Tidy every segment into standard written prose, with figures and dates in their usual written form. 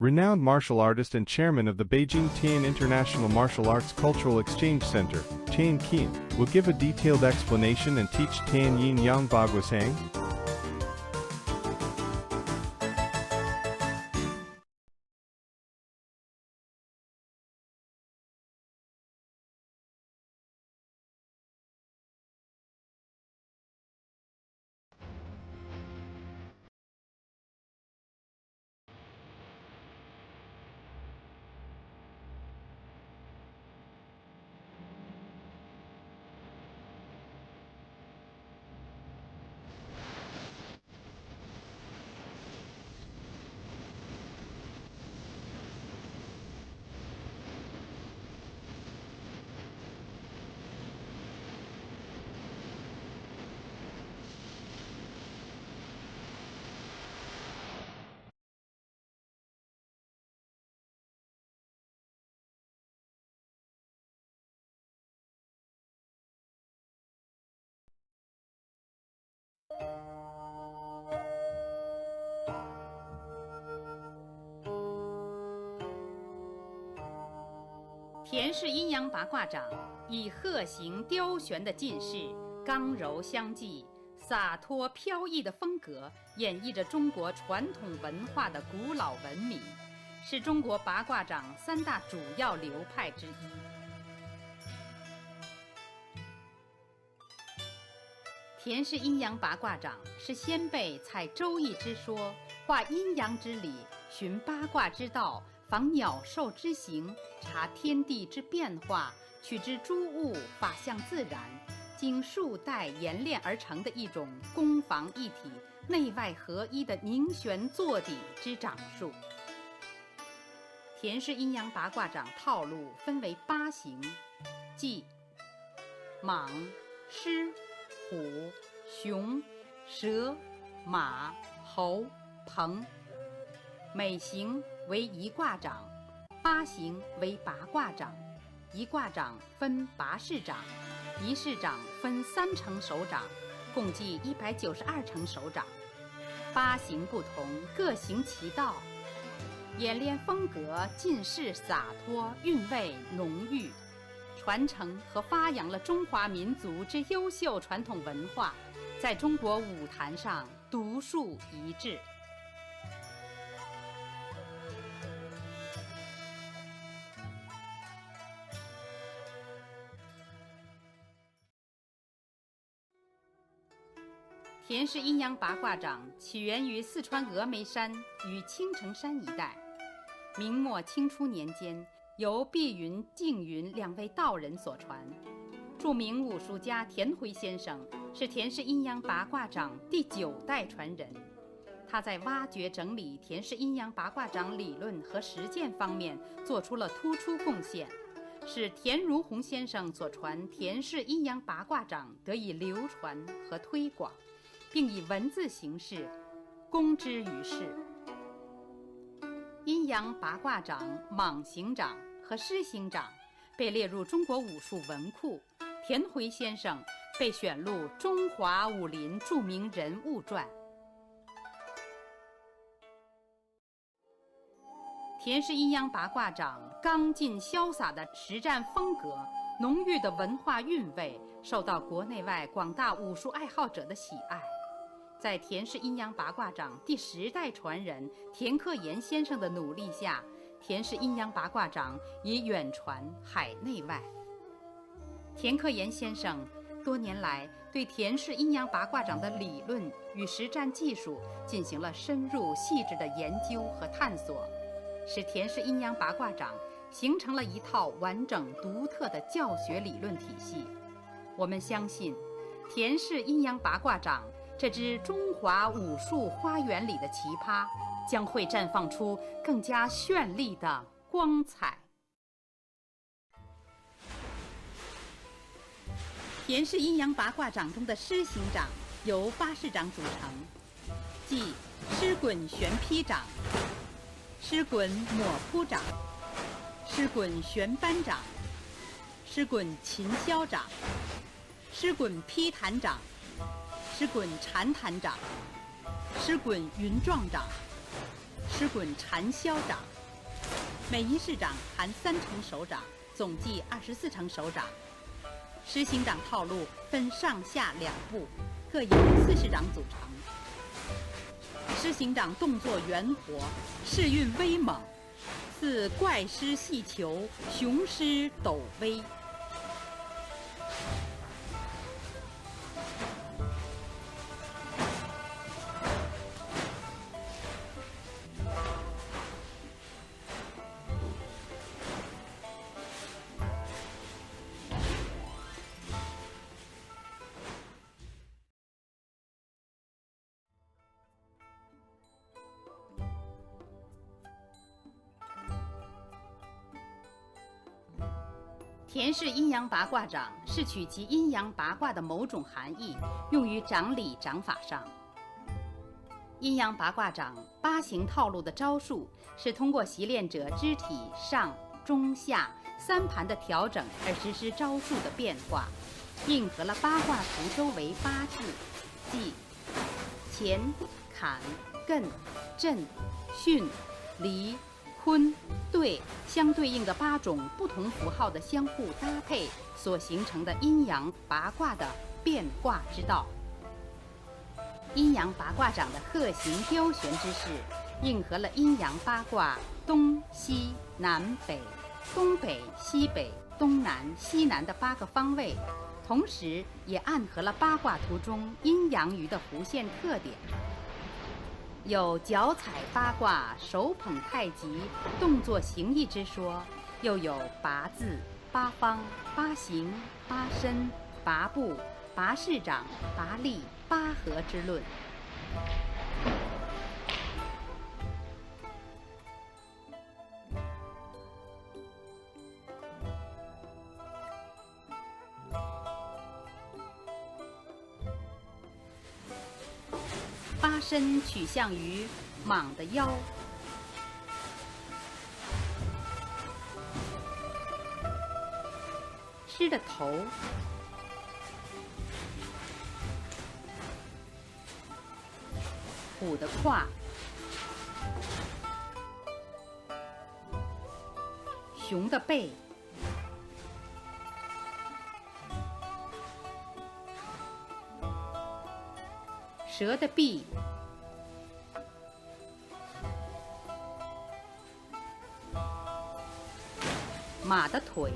Renowned martial artist and chairman of the Beijing Tian International Martial Arts Cultural Exchange Center, Tian Qian, will give a detailed explanation and teach Tian Yin Yang Baguasheng.田氏阴阳八卦掌以鹤形雕旋的劲势，刚柔相济、洒脱飘逸的风格，演绎着中国传统文化的古老文明，是中国八卦掌三大主要流派之一。田氏阴阳八卦掌是先辈采周易之说，化阴阳之理，循八卦之道，访鸟兽之形，察天地之变化，取之诸物，法象自然，经数代演练而成的一种攻防一体、内外合一的凝玄坐底之掌术。田氏阴阳八卦掌套路分为8型，即蟒、狮、虎、熊、蛇、马、猴、鹏。每型为一卦掌，8型为八卦掌。一卦掌分8式掌，一式掌分3层手掌，共计192层手掌。8型不同，各行其道，演练风格尽是洒脱，韵味浓郁，传承和发扬了中华民族之优秀传统文化，在中国舞坛上独树一帜。田氏阴阳八卦掌起源于四川峨眉山与青城山一带，明末清初年间由碧云、净云2位道人所传。著名武术家田辉先生是田氏阴阳八卦掌第9代传人，他在挖掘整理田氏阴阳八卦掌理论和实践方面做出了突出贡献，使田如洪先生所传田氏阴阳八卦掌得以流传和推广，并以文字形式公之于世。阴阳八卦掌、蟒形掌和狮形掌被列入中国武术文库，田辉先生被选入中华武林著名人物传。田氏阴阳八卦掌刚劲潇洒的实战风格，浓郁的文化韵味，受到国内外广大武术爱好者的喜爱。在田氏阴阳八卦掌第10代传人田克炎先生的努力下，田氏阴阳八卦掌已远传海内外。田克炎先生多年来对田氏阴阳八卦掌的理论与实战技术进行了深入细致的研究和探索，使田氏阴阳八卦掌形成了一套完整独特的教学理论体系。我们相信，田氏阴阳八卦掌这支中华武术花园里的奇葩，将会绽放出更加绚丽的光彩。田氏阴阳八卦掌中的狮形掌由8式掌组成，即狮滚旋劈掌、狮滚抹扑掌、狮滚旋扳掌、狮滚擒削掌、狮滚劈弹掌、狮滚缠弹掌、狮滚云状掌、持滚缠销掌，每一市长含3成首长，总计24成首长。施行长套路分上下2部，各由4市长组成。施行长动作圆活，势运威猛，似怪狮戏裘，雄狮抖威。田氏阴阳八卦掌是取其阴阳八卦的某种含义，用于掌理掌法上。阴阳八卦掌8形套路的招数是通过习练者肢体上、中、下3盘的调整而实施招数的变化，应和了八卦图周围8字，即乾、坎、艮、震、巽、离、坤、兑相对应的8种不同符号的相互搭配所形成的阴阳八卦的变卦之道。阴阳八卦掌的鹤形雕旋之势，应和了阴阳八卦东西南北、东北西北、东南西南的8个方位，同时也暗合了八卦图中阴阳鱼的弧线特点。有脚踩八卦、手捧太极、动作形意之说，又有8字、8方、8形、8身、8步、8市长、8力、8合之论。8身取向于蟒的腰，狮的头，虎的胯，熊的背，蛇的臂，马的腿，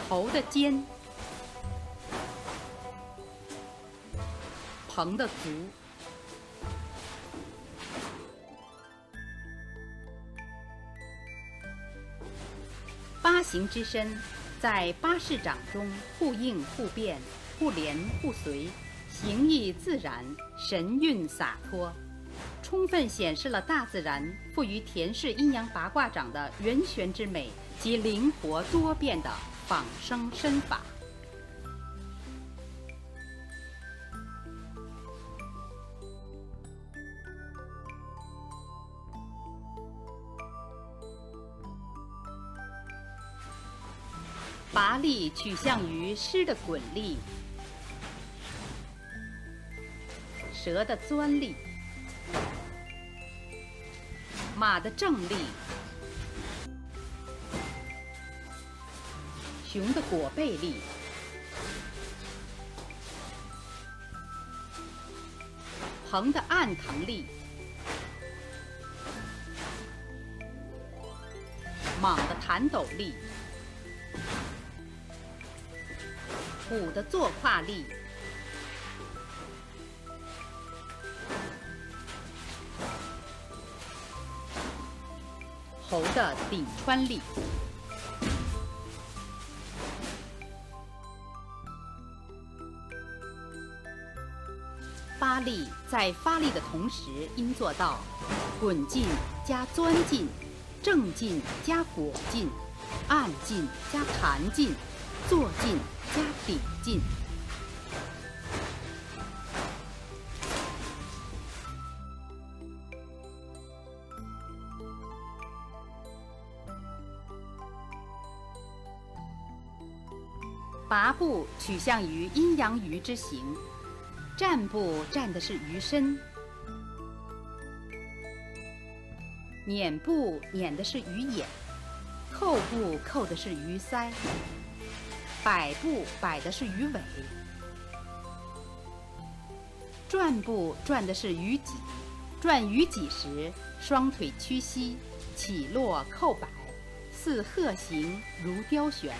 猴的肩，鹏的足。8形之身，在8市掌中互应互变、互连互随，形意自然，神韵洒脱，充分显示了大自然赋予田氏阴阳八卦掌的圆旋之美及灵活多变的仿生身法。拔力取向于狮的滚力、蛇的钻力、马的正力、熊的裹背力、鹏的按腾力、蟒的弹抖力、虎的坐胯力、猴的顶穿力。发力在发力的同时，应做到滚进加钻进、正进加裹进、按进加弹进、坐进加顶进。拔步取向于阴阳鱼之形，站步站的是鱼身，捻步捻的是鱼眼，扣步扣的是鱼鳃，摆步摆的是鱼尾，转步转的是鱼脊，转鱼脊时双腿屈膝，起落扣摆，似鹤形如雕旋。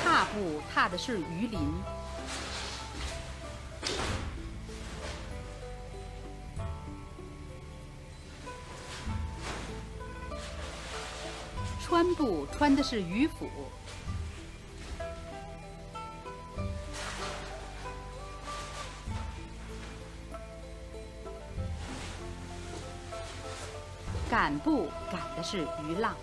踏步踏的是鱼鳞，穿步穿的是鱼腹，赶步赶的是鱼浪。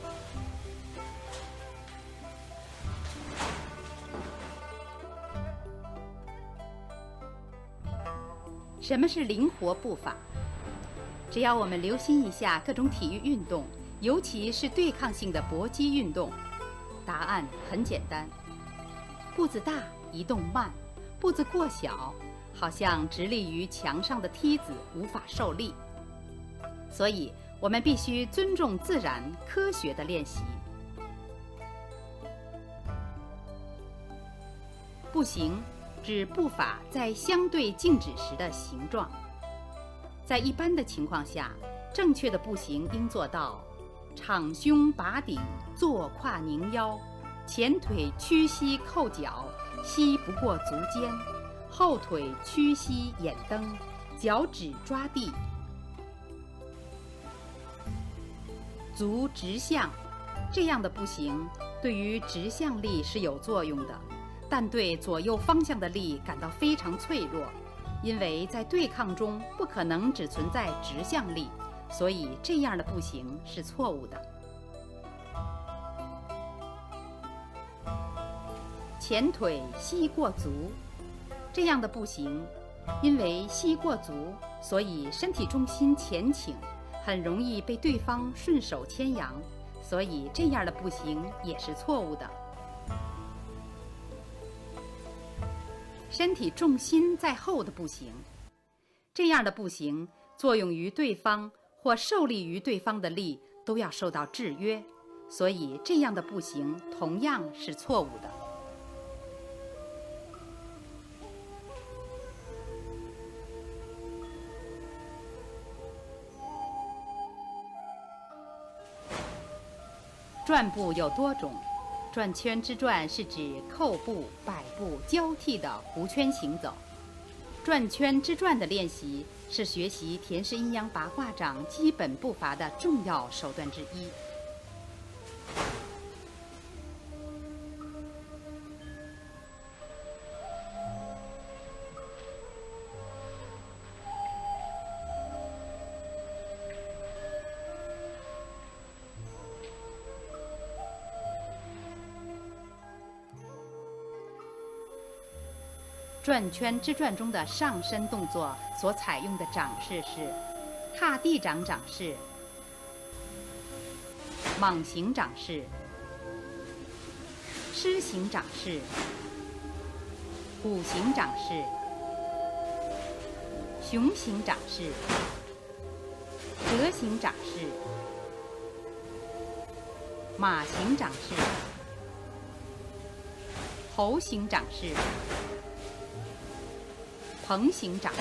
什么是灵活步法？只要我们留心一下各种体育运动，尤其是对抗性的搏击运动，答案很简单：步子大，移动慢；步子过小，好像直立于墙上的梯子无法受力。所以，我们必须尊重自然、科学的练习。步行指步法在相对静止时的形状。在一般的情况下，正确的步行应做到：敞胸拔顶，坐胯拧腰，前腿屈膝扣脚，膝不过足尖，后腿屈膝眼蹬，脚趾抓地，足直向。这样的步行对于直向力是有作用的，但对左右方向的力感到非常脆弱，因为在对抗中不可能只存在直向力，所以这样的步行是错误的。前腿膝过足，这样的步行，因为膝过足，所以身体重心前倾，很容易被对方顺手牵羊，所以这样的步行也是错误的。身体重心在后的步行，这样的步行作用于对方或受力于对方的力都要受到制约，所以这样的步行同样是错误的。转步有多种，转圈之转是指扣步、摆步交替的弧圈行走。转圈之转的练习是学习田氏阴阳八卦掌基本步伐的重要手段之一。转圈之转中的上身动作所采用的掌式是踏地掌掌式、蟒行掌式、狮形掌式、虎形掌式、熊形掌式、蛇形掌式、马形掌式、猴形掌式、鹏形掌式。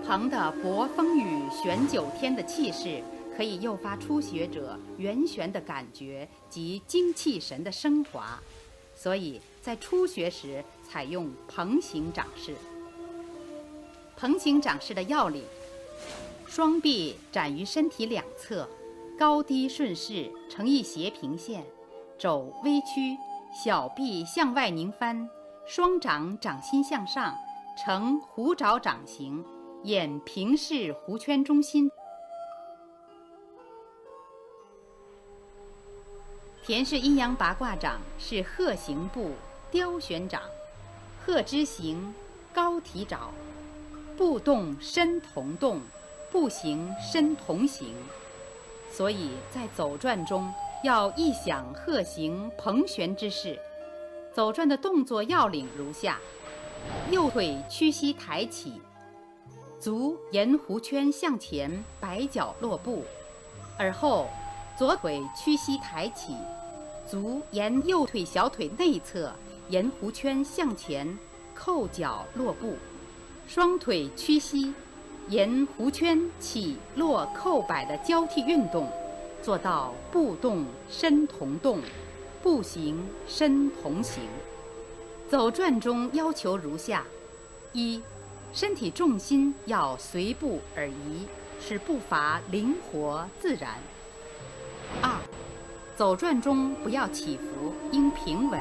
鹏的博风雨玄九天的气势，可以诱发初学者圆旋的感觉及精气神的升华，所以在初学时采用鹏形掌式。鹏形掌式的要领：双臂展于身体两侧，高低顺势成一斜平线，肘微屈，小臂向外拧翻，双掌掌心向上，呈弧爪掌形，沿平视弧圈中心。田氏阴阳八卦掌是鹤形部雕旋掌，鹤之形，高提爪，步动身同动，步行身同行。所以在走转中要意想鹤形蓬旋之势。走转的动作要领如下：右腿屈膝抬起，足沿弧圈向前摆脚落步，而后左腿屈膝抬起，足沿右腿小腿内侧沿弧圈向前扣脚落步，双腿屈膝沿弧圈起落扣摆的交替运动，做到步动身同动，步行身同行。走转中要求如下：一、身体重心要随步而移，使步伐灵活自然；二、走转中不要起伏，应平稳，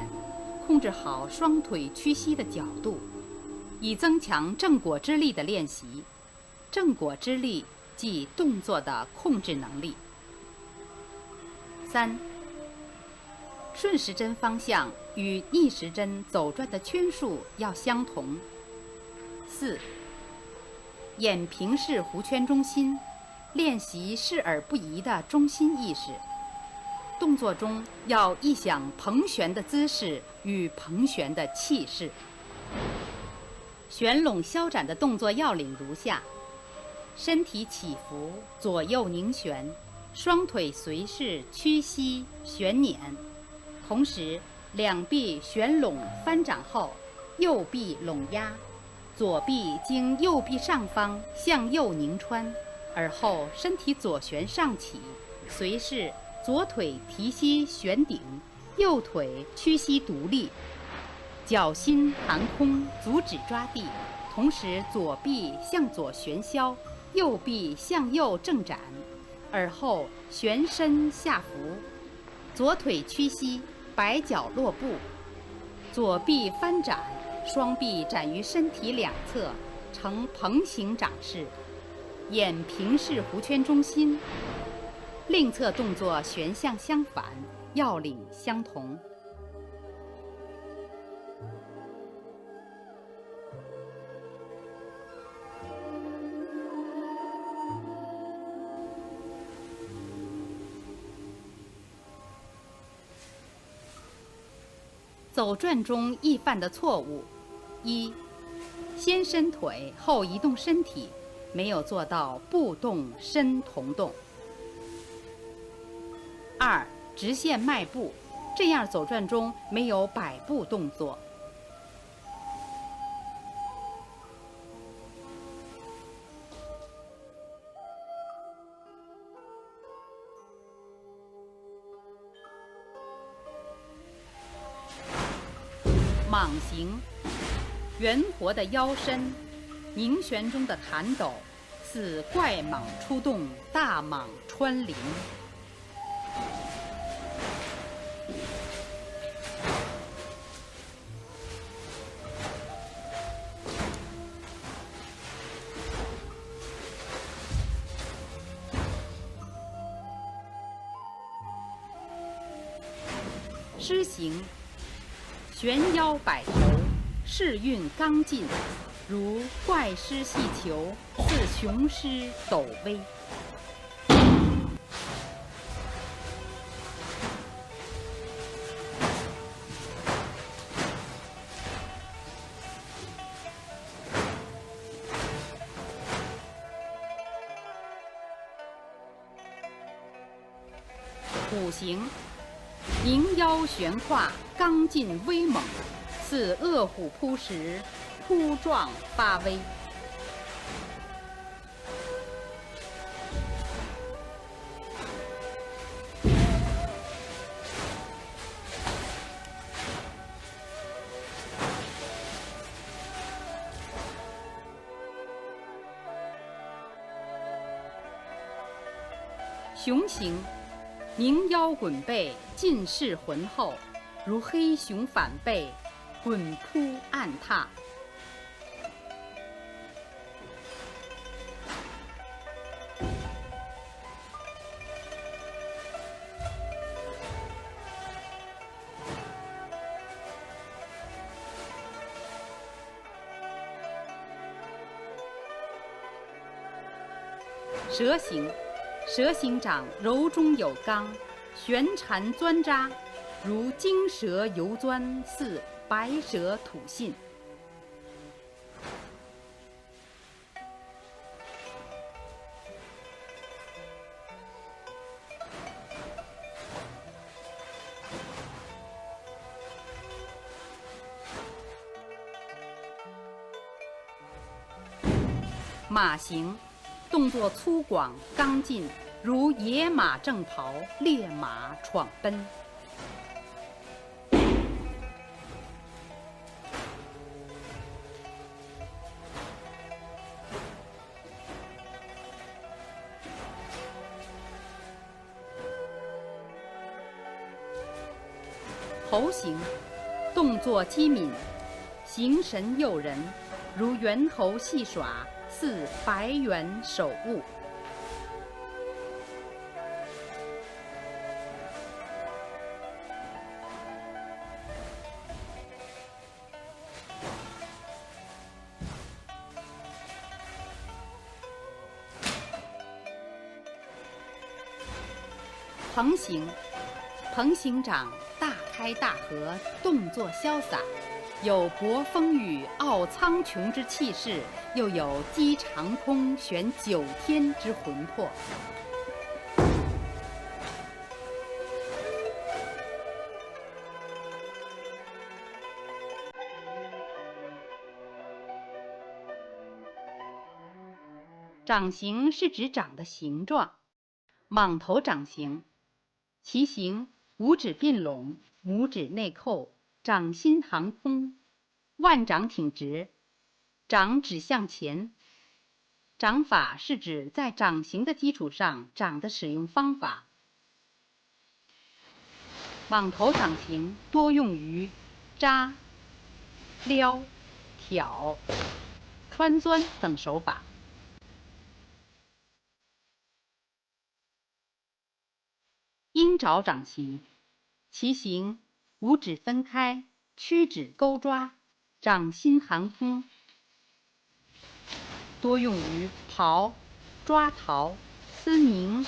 控制好双腿屈膝的角度，以增强正果之力的练习。正果之力即动作的控制能力。三、顺时针方向与逆时针走转的圈数要相同。四、眼平视弧圈中心，练习视而不移的中心意识。动作中要意想蓬旋的姿势与蓬旋的气势。旋拢消展的动作要领如下：身体起伏，左右拧旋，双腿随势屈膝旋捻，同时两臂旋拢翻掌后，右臂拢压，左臂经右臂上方向右拧穿，而后身体左旋上起，随势左腿提膝旋顶，右腿屈膝独立，脚心含空，足趾抓地，同时左臂向左旋削，右臂向右正展，而后旋身下伏，左腿屈膝，摆脚落步，左臂翻展，双臂展于身体两侧，呈蓬形掌势，眼平视弧圈中心。另侧动作旋向相反，要领相同。走转中易犯的错误：一、先伸腿后移动身体，没有做到步动身同动；二、直线迈步，这样走转中没有摆步动作；蟒形，圆活的腰身，凝旋中的弹抖，似怪蟒出动，大蟒穿林。狮形，旋腰摆头，势运刚劲，如怪狮戏球，似雄狮抖威。虎形，凝腰悬胯，刚劲威猛，似恶虎扑食，扑撞发威。熊形，凝腰滚背，尽是浑厚，如黑熊反背，滚扑按踏。蛇形，蛇形掌柔中有刚，旋缠钻扎，如金蛇游钻，似白蛇吐信。马形，动作粗犷刚劲，如野马正跑，烈马闯奔。猴形，动作机敏，形神诱人，如猿猴戏耍，似白猿守物。鹏形，鹏形掌大开大合，动作潇洒，有博风雨、傲苍穹之气势，又有击长空、悬九天之魂魄。掌形是指掌的形状。蟒头掌形，其形五指并拢，拇指内扣，掌心航空，腕掌挺直，掌指向前。掌法是指在掌形的基础上掌的使用方法。蟒头掌形多用于扎、撩、挑、穿钻等手法。鹰爪掌形，其形五指分开，屈指勾抓，掌心航空，多用于刨、抓陶、丝凝、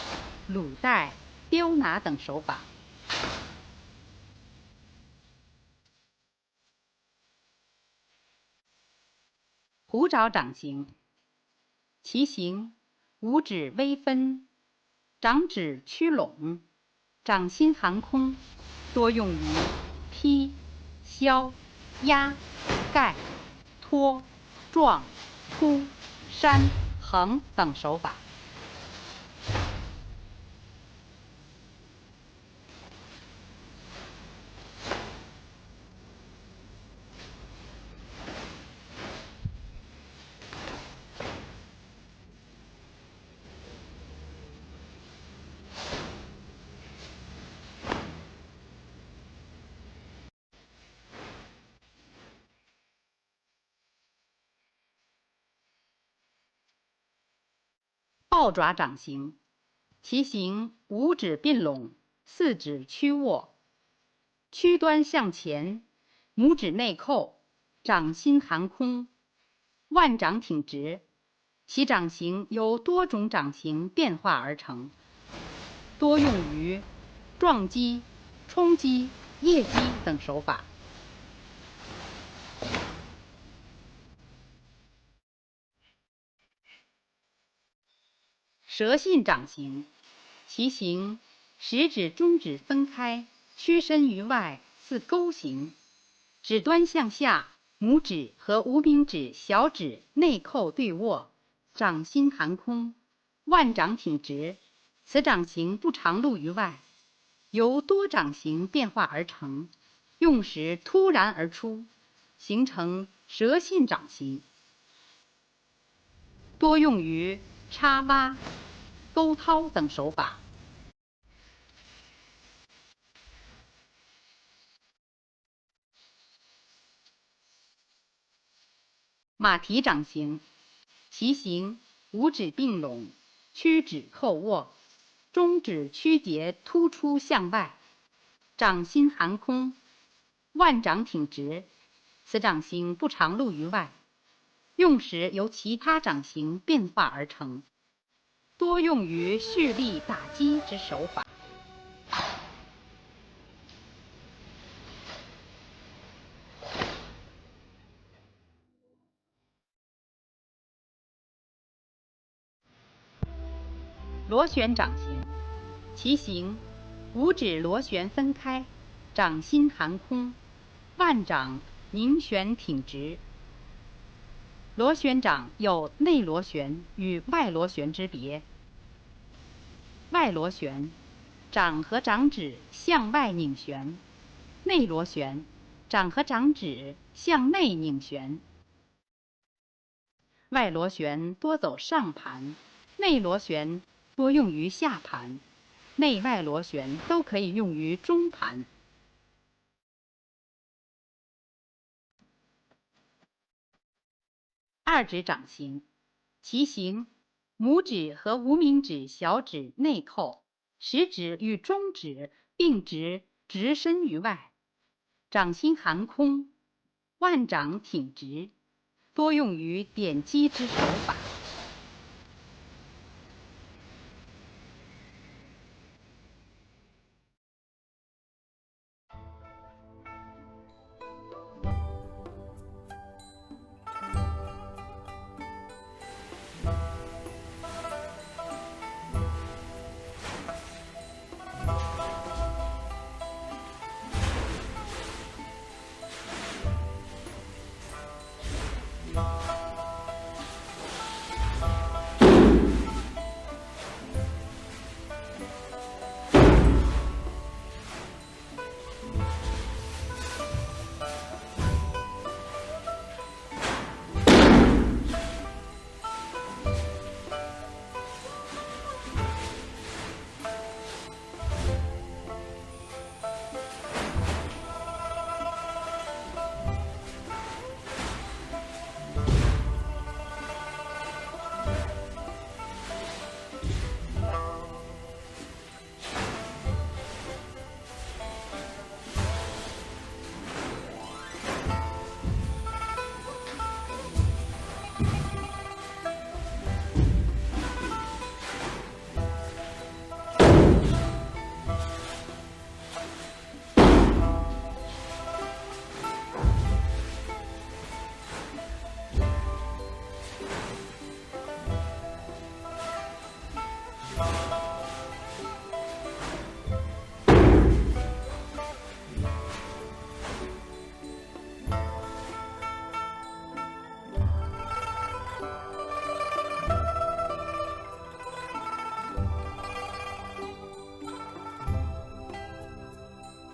卤带、丢拿等手法。虎爪掌形，其形五指微分，掌指屈拢，掌心航空，多用于劈、削、压、盖、拖、撞、突、扇、横等手法。豹爪掌形，其形五指并拢，四指屈握，躯端向前，拇指内扣，掌心航空，腕掌挺直。其掌形由多种掌形变化而成，多用于撞击、冲击、腋击等手法。蛇信掌形，其形食指、中指分开，屈伸于外，似钩形，指端向下，拇指和无名指、小指内扣对握，掌心航空，腕掌挺直。此掌形不常露于外，由多掌形变化而成，用时突然而出，形成蛇信掌形，多用于插挖、钩掏等手法。马蹄掌形，其形五指并拢，屈指扣握，中指屈节突出向外，掌心航空，腕掌挺直。此掌形不常露于外，用时由其他掌形变化而成。多用于蓄力打击之手法。螺旋掌形，其形五指螺旋分开，掌心含空，腕掌凝旋挺直。螺旋掌有内螺旋与外螺旋之别。外螺旋，掌和掌指向外拧旋；内螺旋，掌和掌指向内拧旋。外螺旋多走上盘，内螺旋多用于下盘，内外螺旋都可以用于中盘。二指掌形，其形拇指和无名指小指内扣，食指与中指并直直伸于外，掌心含空，腕掌挺直，多用于点击之手法。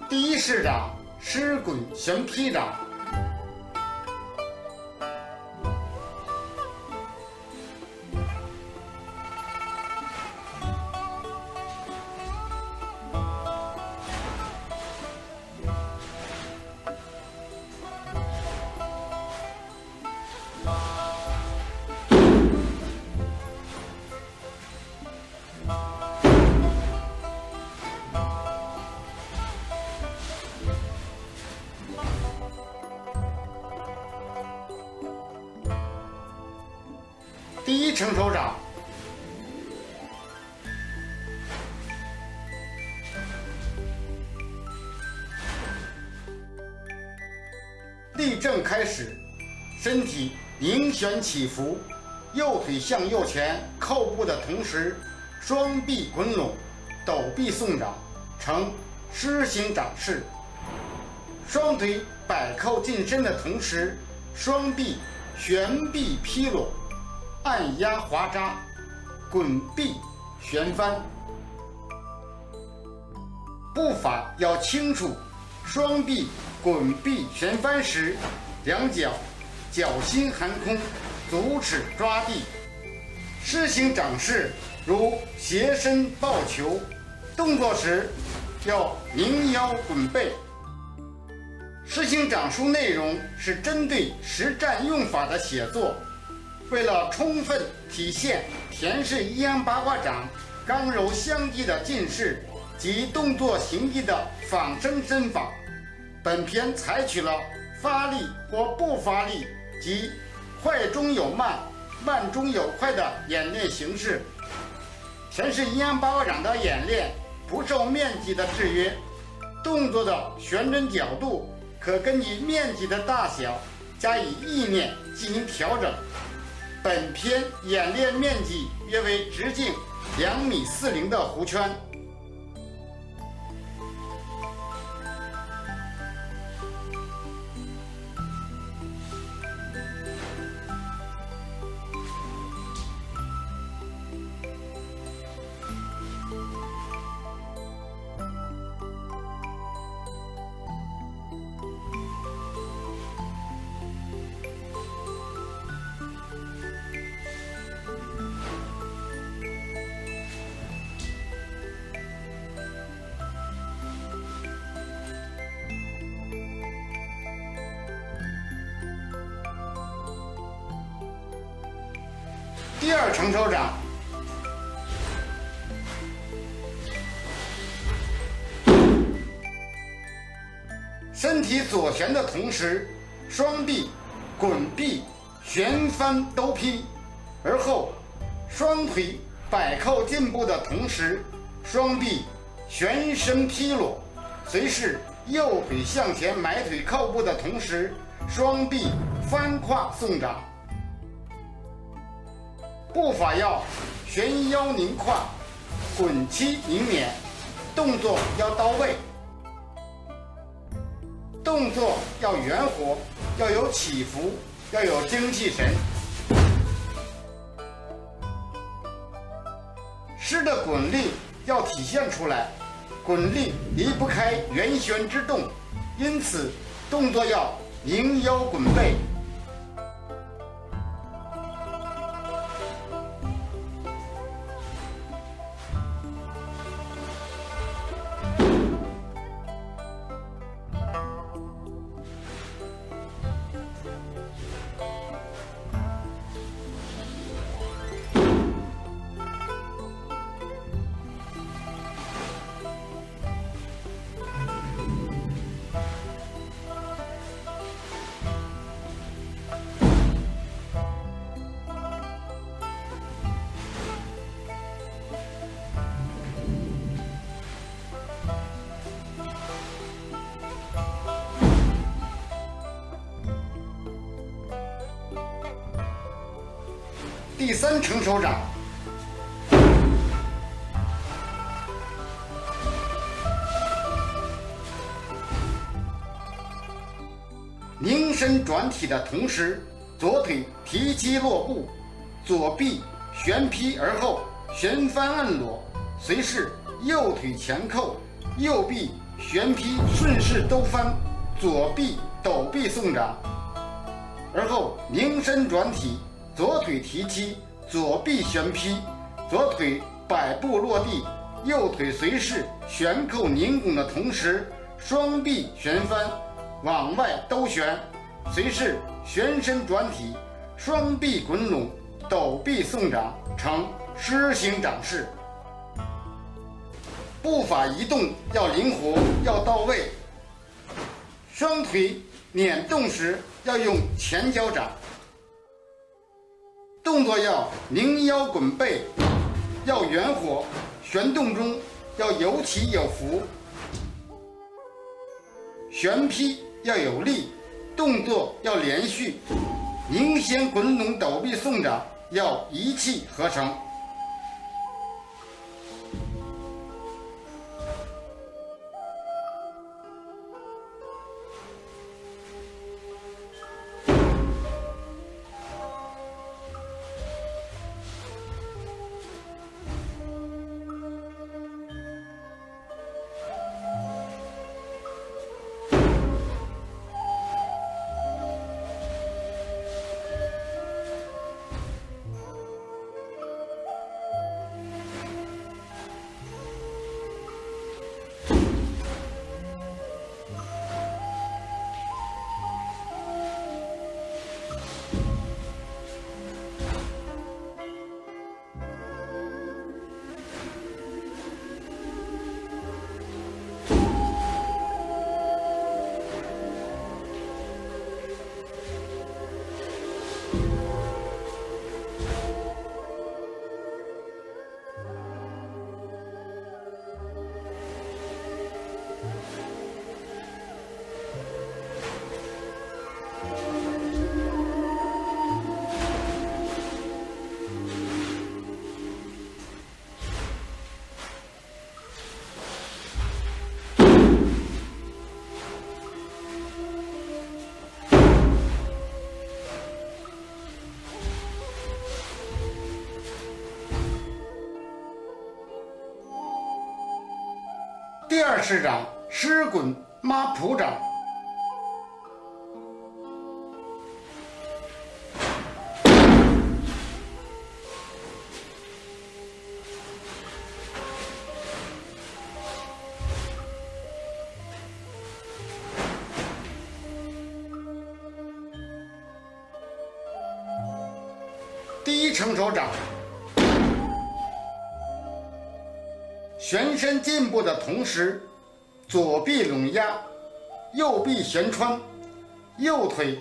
第一式掌狮滚旋劈掌。第一成手掌，立正开始，身体凝旋起伏，右腿向右前扣步的同时，双臂滚拢，抖臂送掌，呈狮形掌式。双腿摆扣近身的同时，双臂旋臂劈拢，按压滑扎，滚臂旋翻。步法要清楚，双臂滚臂旋翻时，两脚脚心含空，足趾抓地。狮形掌式如斜身抱球，动作时要拧腰滚背。狮形掌书内容是针对实战用法的写作，为了充分体现田氏阴阳八卦掌刚柔相济的进士及动作形意的仿生身法，本篇采取了发力或不发力及快中有慢、慢中有快的演练形式，全市阴阳八卦掌的演练不受面积的制约，动作的旋转角度可根据面积的大小加以意念进行调整。本篇演练面积约为直径2.40米的弧圈。第二成手掌，身体左旋的同时，双臂滚臂旋翻兜劈，而后双腿摆扣进步的同时，双臂旋身劈落，随势右腿向前埋腿扣步的同时，双臂翻胯送掌。步法要旋腰拧胯，滚膝拧捻，动作要到位，动作要圆活，要有起伏，要有精气神。诗的滚力要体现出来，滚力离不开圆旋之动，因此动作要拧腰滚背。第三成手掌，拧身转体的同时，左腿提膝落步，左臂旋劈而后旋翻按落，随势右腿前扣，右臂旋劈顺势兜翻，左臂抖臂送掌，而后拧身转体，左腿提膝，左臂旋劈，左腿摆步落地，右腿随势旋扣拧拱的同时，双臂旋翻，往外兜旋，随势旋身转体，双臂滚拢，抖臂送掌，成狮形掌式。步法移动要灵活，要到位，双腿捻动时要用前脚掌，动作要拧腰滚背，要圆活，旋动中要有起有伏，旋劈要有力，动作要连续，拧弦滚拢抖臂送掌要一气呵成。第二师长狮滚妈普长。第一成手掌，旋身进步的同时，左臂拢压，右臂旋穿，右腿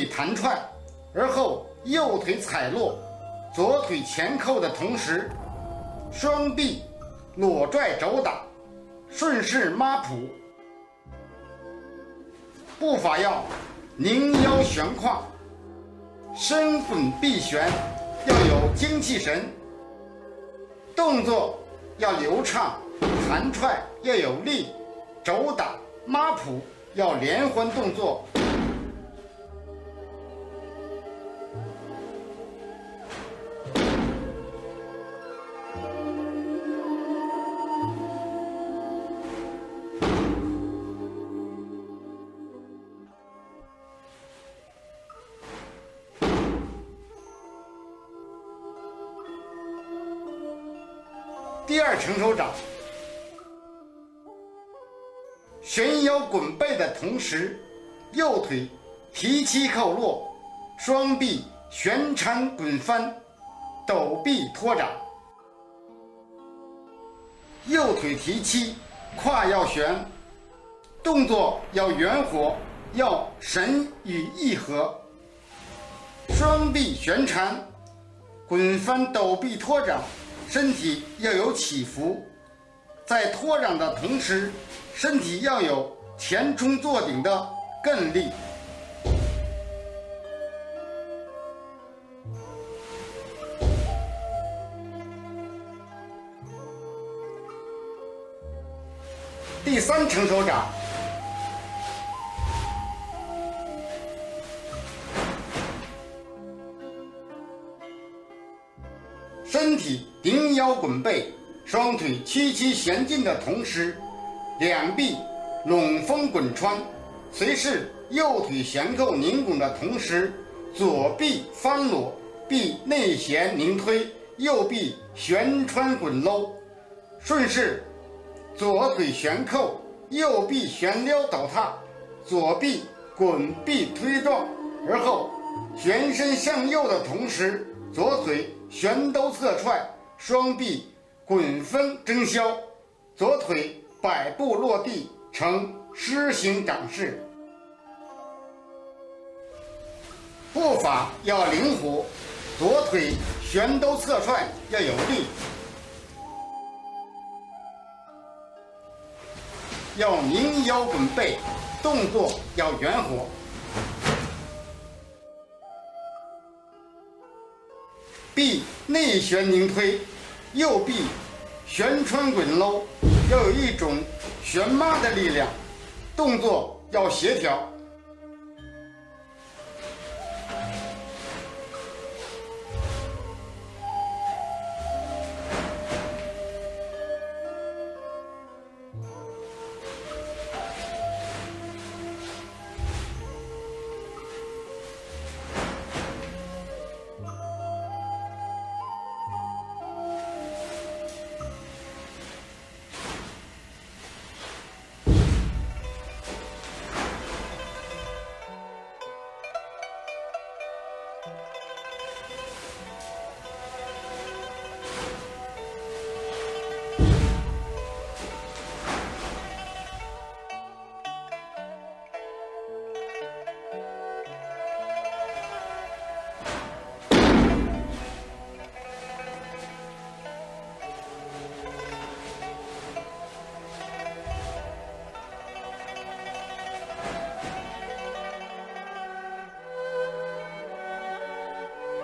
弹踹，而后右腿踩落，左腿前扣的同时，双臂裸拽肘打，顺势妈普。步法要拧腰悬胯，身滚臂旋，要有精气神，动作要流畅，弹踹要有力，肘打妈普要连环动作。第二成手掌，旋腰滚背的同时，右腿提膝扣落，双臂旋缠滚翻，抖臂托掌。右腿提膝，胯要旋，动作要圆活，要神与意合。双臂旋缠，滚翻抖臂托掌。身体要有起伏，在托掌的同时，身体要有前冲坐顶的艮力。第三成手掌，身体顶腰滚背，双腿屈膝旋进的同时，两臂拢风滚穿，随势右腿旋扣拧拱的同时，左臂翻裸，臂内旋拧推，右臂旋穿滚搂，顺势左腿旋扣，右臂旋撩倒踏，左臂滚臂推撞，而后旋身向右的同时，左腿旋兜侧踹，双臂滚分争削，左腿摆步落地呈狮形掌式。步法要灵活，左腿旋兜侧踹要有力，要拧腰滚背，动作要圆活。臂内旋拧推，右臂旋穿滚搂，要有一种旋妈的力量，动作要协调。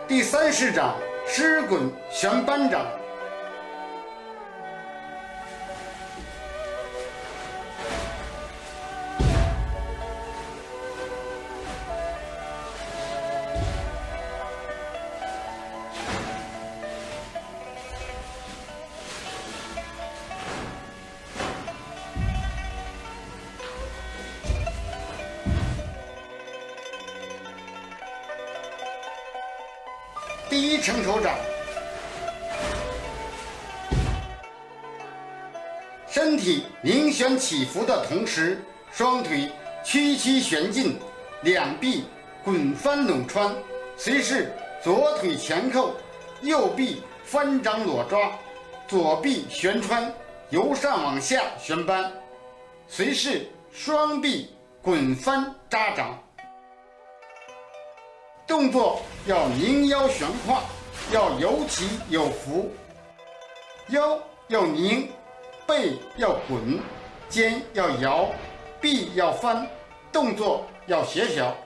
第三式掌狮滚旋扳掌。第一成手掌，身体凝旋起伏的同时，双腿屈曲旋进，两臂滚翻拢穿，随势左腿前扣，右臂翻掌裸抓，左臂旋穿，由上往下旋扳，随势双臂滚翻扎掌。动作要拧腰旋胯，要有起有伏，腰要拧，背要滚，肩要摇，臂要翻，动作要协调。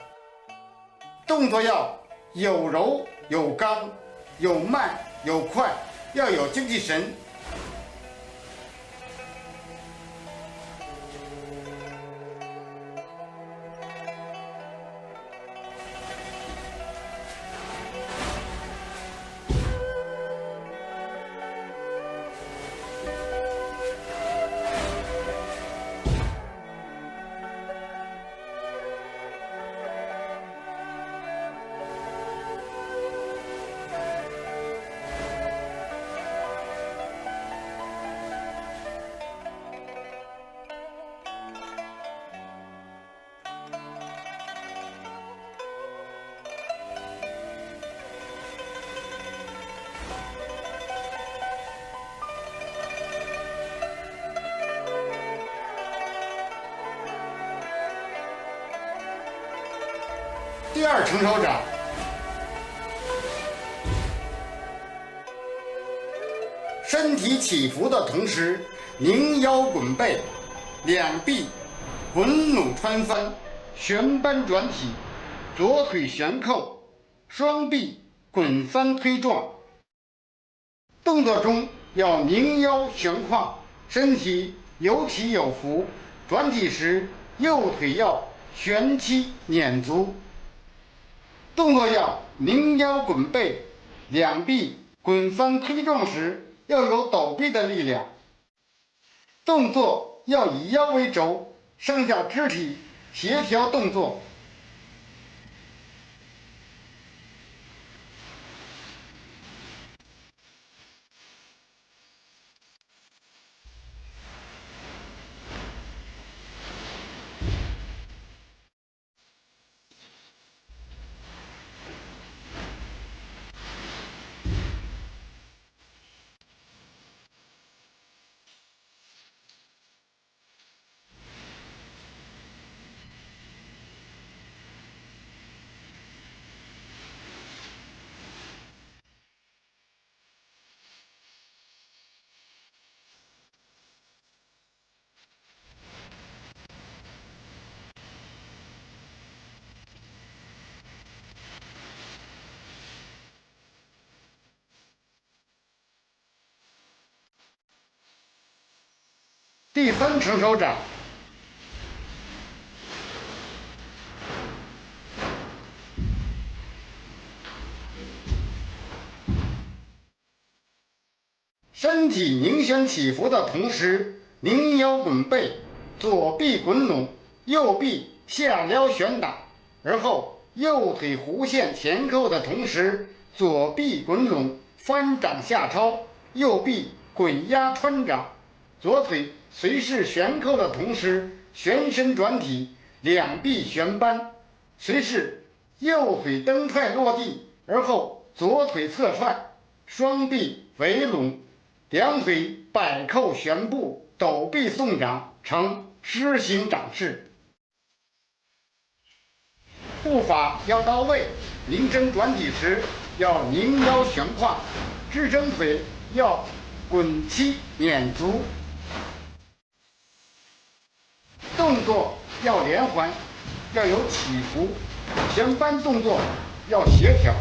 动作要有柔有刚，有慢有快，要有精气神。第二成手掌，身体起伏的同时，拧腰滚背，两臂滚拢穿翻，旋扳转体，左腿旋扣，双臂滚翻推撞。动作中要拧腰旋胯，身体有起有伏，转体时右腿要旋膝捻足。动作要拧腰滚背，两臂滚翻推撞时要有抖臂的力量。动作要以腰为轴，上下肢体协调动作。第三成手掌，身体凝旋起伏的同时，拧腰滚背，左臂滚拢，右臂下撩旋打，而后右腿弧线前扣的同时，左臂滚拢，翻掌下抄，右臂滚压穿掌，左腿随势旋扣的同时，旋身转体，两臂旋扳，随势右腿蹬踹落地，而后左腿侧踹，双臂围拢，两腿摆扣旋步，抖臂送掌，成狮形掌式。步法要到位，拧身转体时要拧腰旋胯，支撑腿要滚膝捻足。动作要连环，要有起伏，旋扳动作要协调。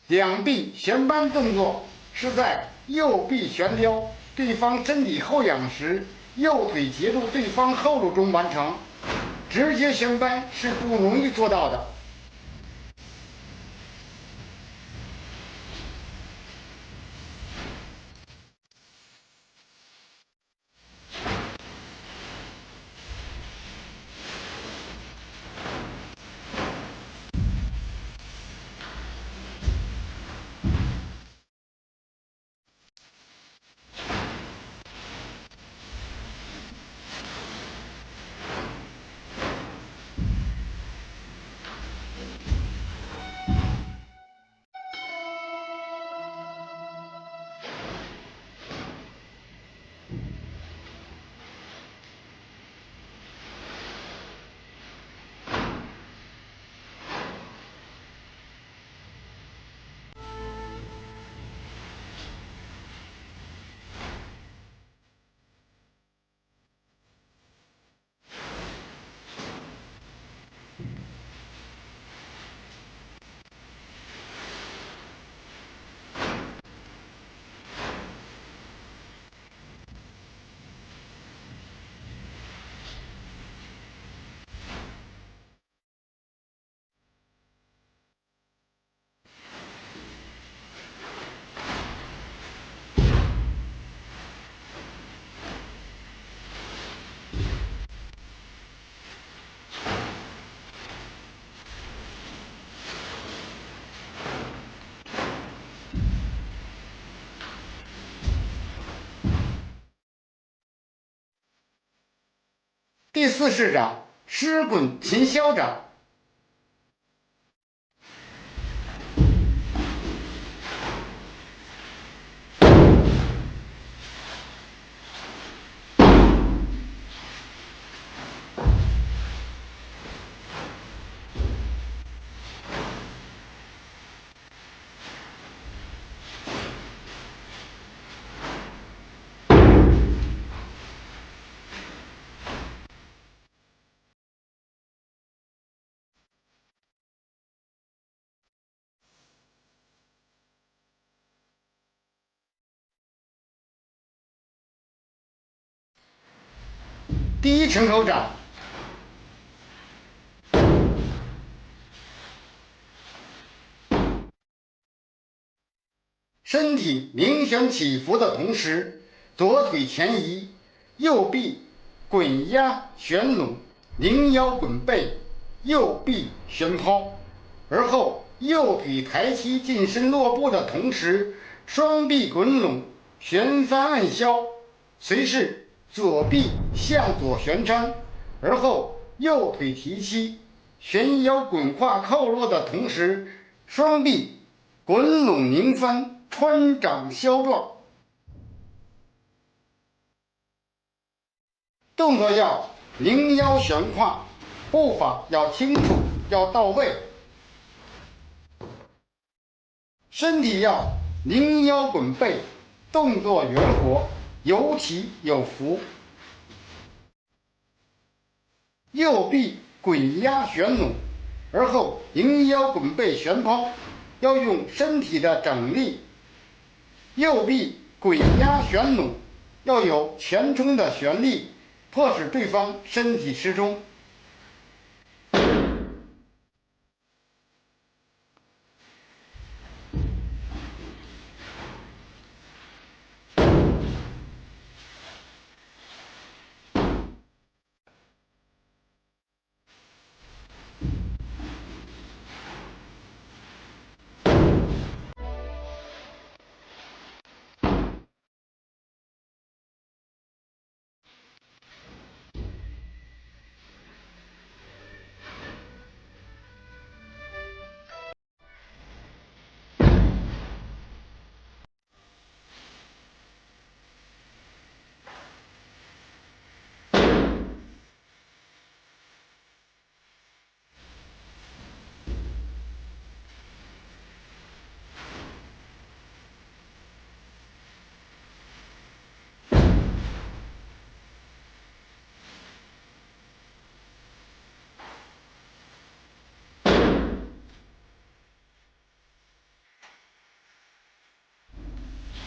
两臂旋扳动作是在右臂旋撩对方身体后仰时，右腿截住对方后路中完成，直接旋扳是不容易做到的。第4师长师滚秦校长。第1乘首长身体冥旋起伏的同时，左腿前移，右臂滚压旋拢，拧腰滚背，右臂旋抛，而后右腿抬起近身落步的同时，双臂滚拢，旋翻按销，随势左臂向左旋穿，而后右腿提起，旋腰滚胯扣落的同时，双臂滚拢拧翻，穿掌销状。动作要拧腰旋胯，步伐要清楚，要到位。身体要拧腰滚背，动作圆活，有起有伏。右臂滚压旋拢，而后拧腰滚背旋抛，要用身体的整力。右臂滚压旋拢，要有前冲的旋力，迫使对方身体失中。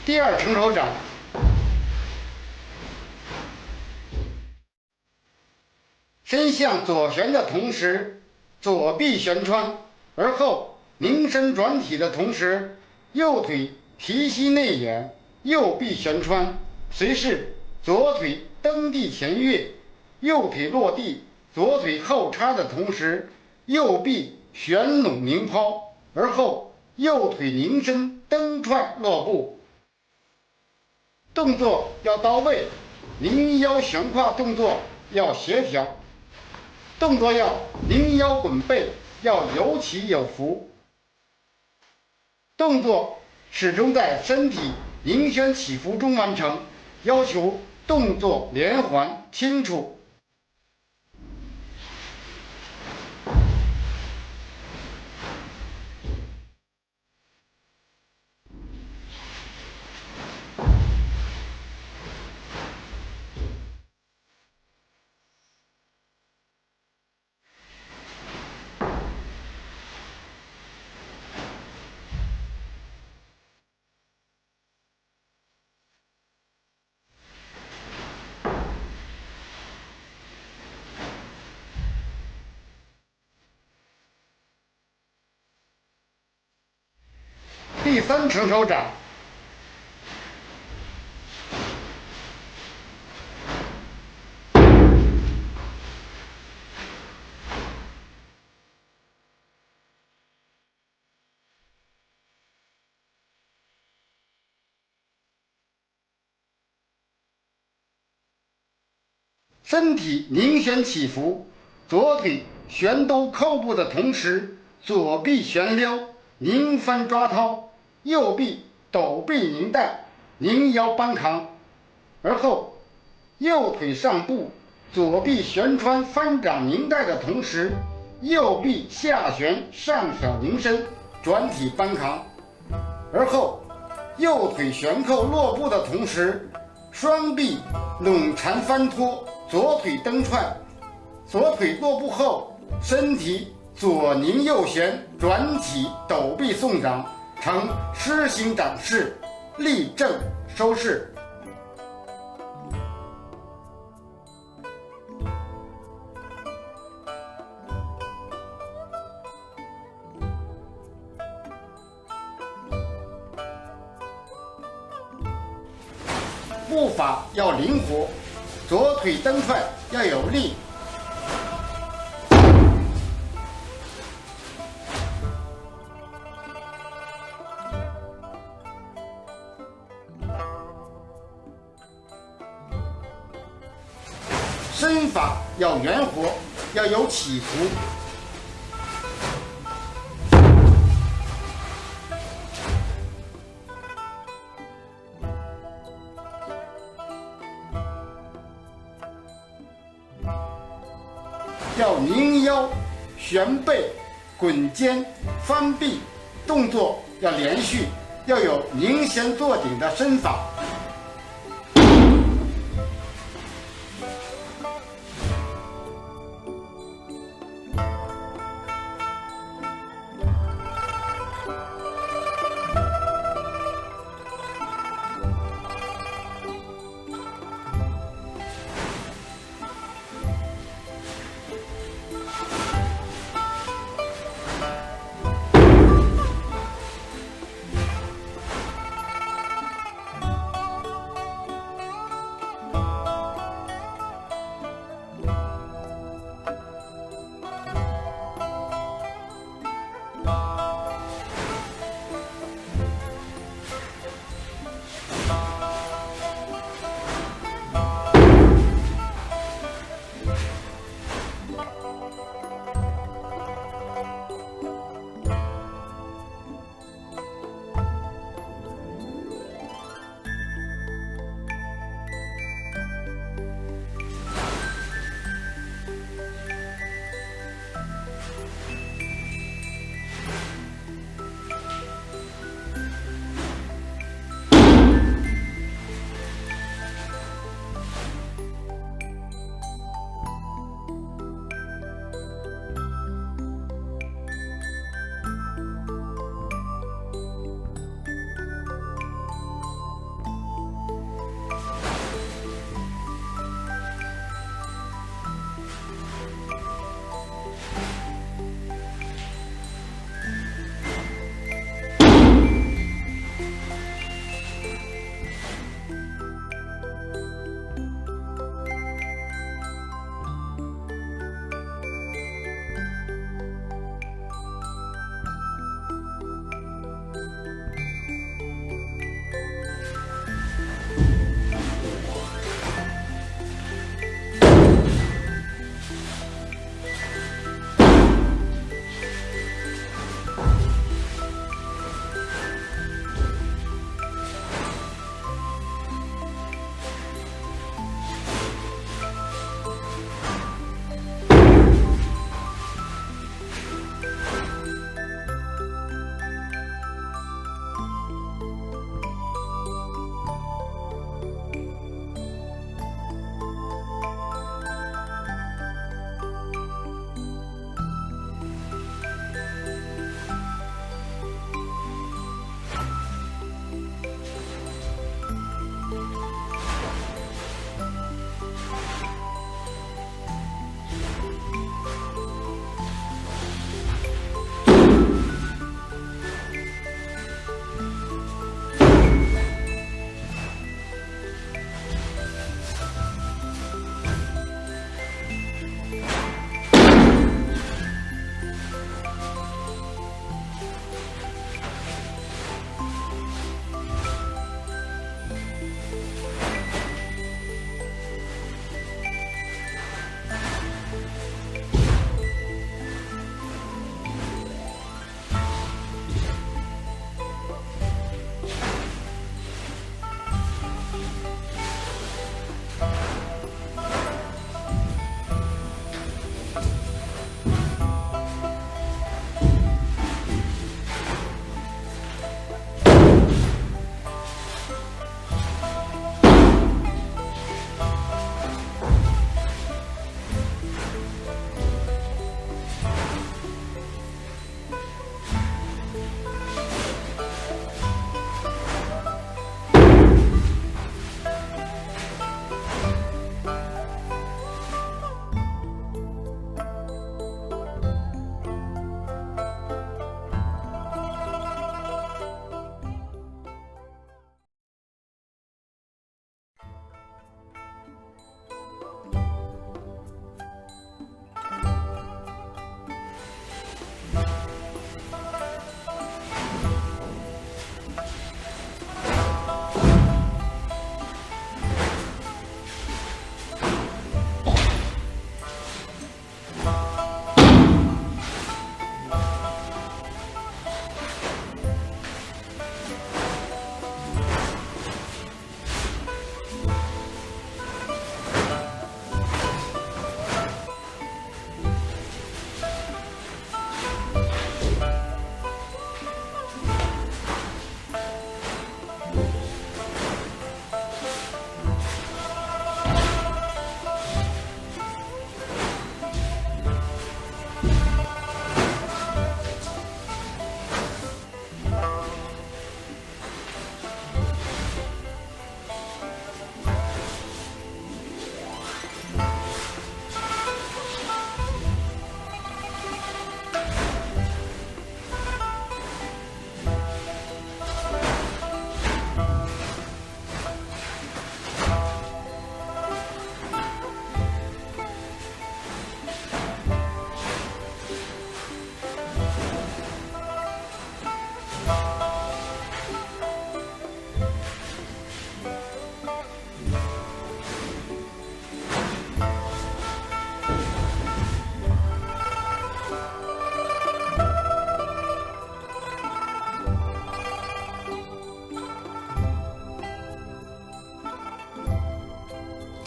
第2乘首长身向左旋的同时，左臂旋穿，而后拧身转体的同时，右腿提膝内掩，右臂旋穿，随势左腿蹬地前跃，右腿落地，左腿后插的同时，右臂旋拢拧抛，而后右腿拧身蹬踹落步。动作要到位，拧腰旋胯动作要协调，动作要拧腰滚背，要有起有伏，动作始终在身体拧旋起伏中完成，要求动作连环清楚。第3乘首长身体凝旋起伏，左腿旋兜扣步的同时，左臂旋撩拧翻抓掏，右臂抖臂拧带拧腰搬扛，而后右腿上步，左臂旋穿翻掌拧带的同时，右臂下旋上挑拧身转体搬扛，而后右腿旋扣落步的同时，双臂拢缠翻拖，左腿蹬踹，左腿落步后，身体左拧右旋转体抖臂送掌，呈狮形掌式，立正收势。步法要灵活，左腿蹬踹要有力。身法要圆活，要有起伏。要拧腰、旋背、滚肩、翻臂，动作要连续，要有拧弦坐顶的身法。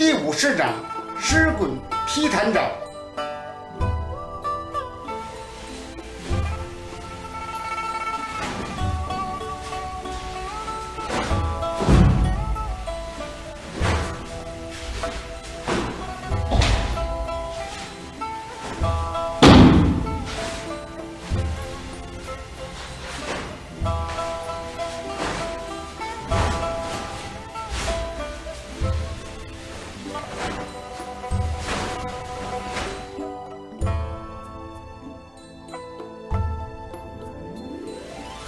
第五式掌狮滚劈弹掌。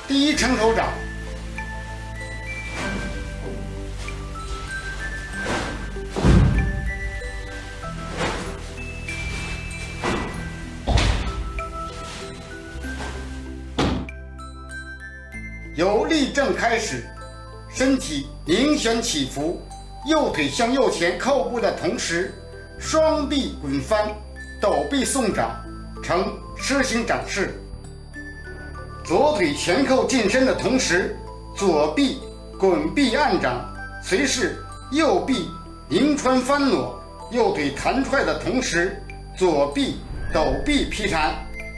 第一成手掌，由立正开始，身体拧旋起伏，右腿向右前靠步的同时，双臂滚翻，抖臂送掌，呈狮形掌式。左腿前扣近身的同时，左臂滚臂按掌，随势右臂拧穿翻挪，右腿弹踹的同时，左臂抖臂劈弹，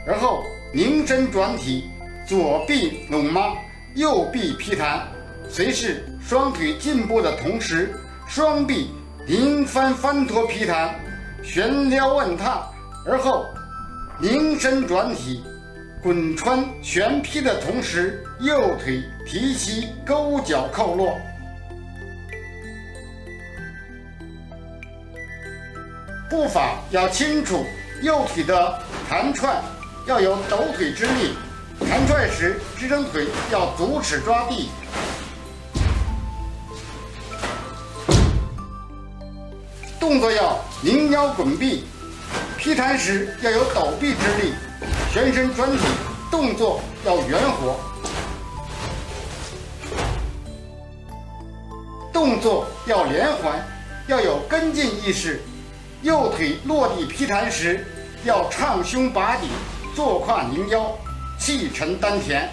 而后拧身转体，左臂拢妈，右臂劈弹，随势双腿进步的同时，双臂拧翻翻拖劈弹，旋撩按踏，而后拧身转体，滚穿旋劈的同时，右腿提膝勾脚扣落。步法要清楚，右腿的弹踹要有抖腿之力，弹踹时支撑腿要足趾抓地。动作要拧腰滚臂，劈弹时要有抖臂之力，旋身转体动作要圆活，动作要连环，要有跟进意识。右腿落地劈弹时要唱胸拔底，坐胯拧腰，气沉丹田。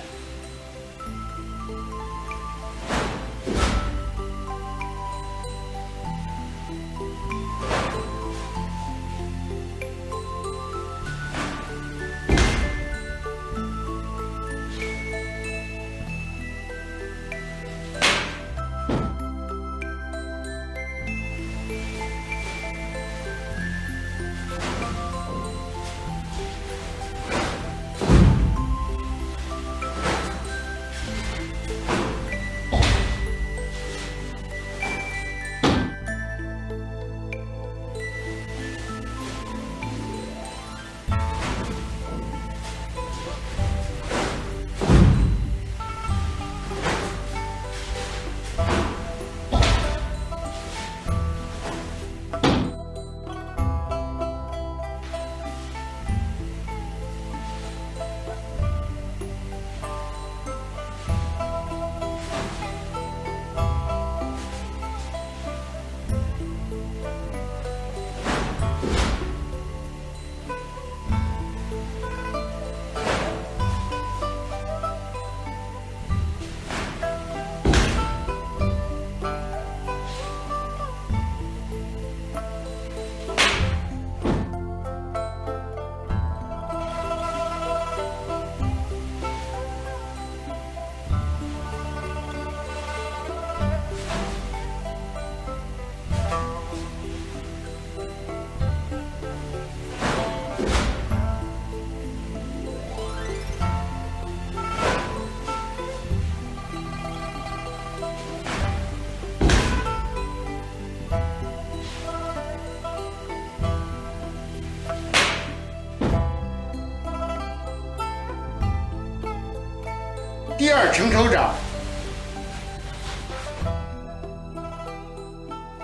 第二成手掌，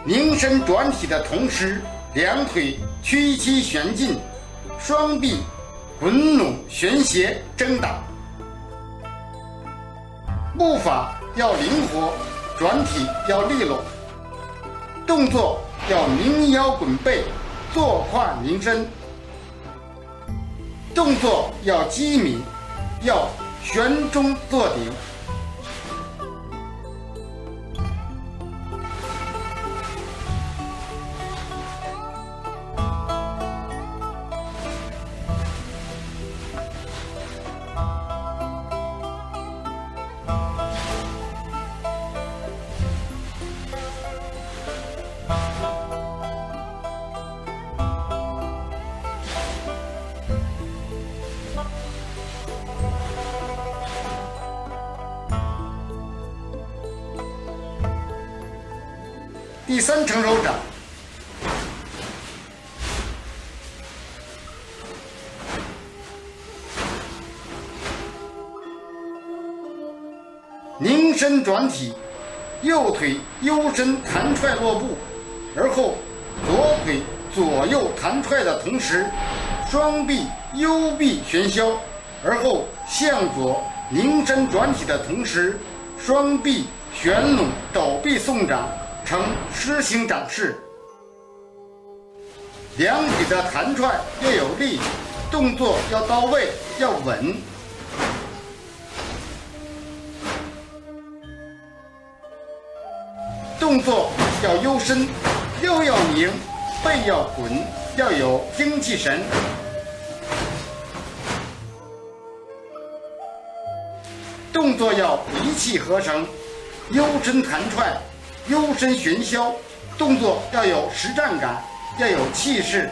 拧身转体的同时，两腿屈膝旋进，双臂滚拢旋斜挣打。步法要灵活，转体要利落，动作要拧腰滚背，坐胯拧身，动作要机敏，要旋中坐顶。第3成手掌。拧身转体，右腿幽身弹踹落步，而后左腿左右弹踹的同时，双臂幽臂旋削，而后向左拧身转体的同时，双臂旋拢肘臂送掌，呈狮形掌式。两腿的弹踹要有力，动作要到位，要稳。动作要幽身，腰要拧，背要滚，要有精气神。动作要一气呵成，幽身弹踹，幽身旋削，动作要有实战感，要有气势。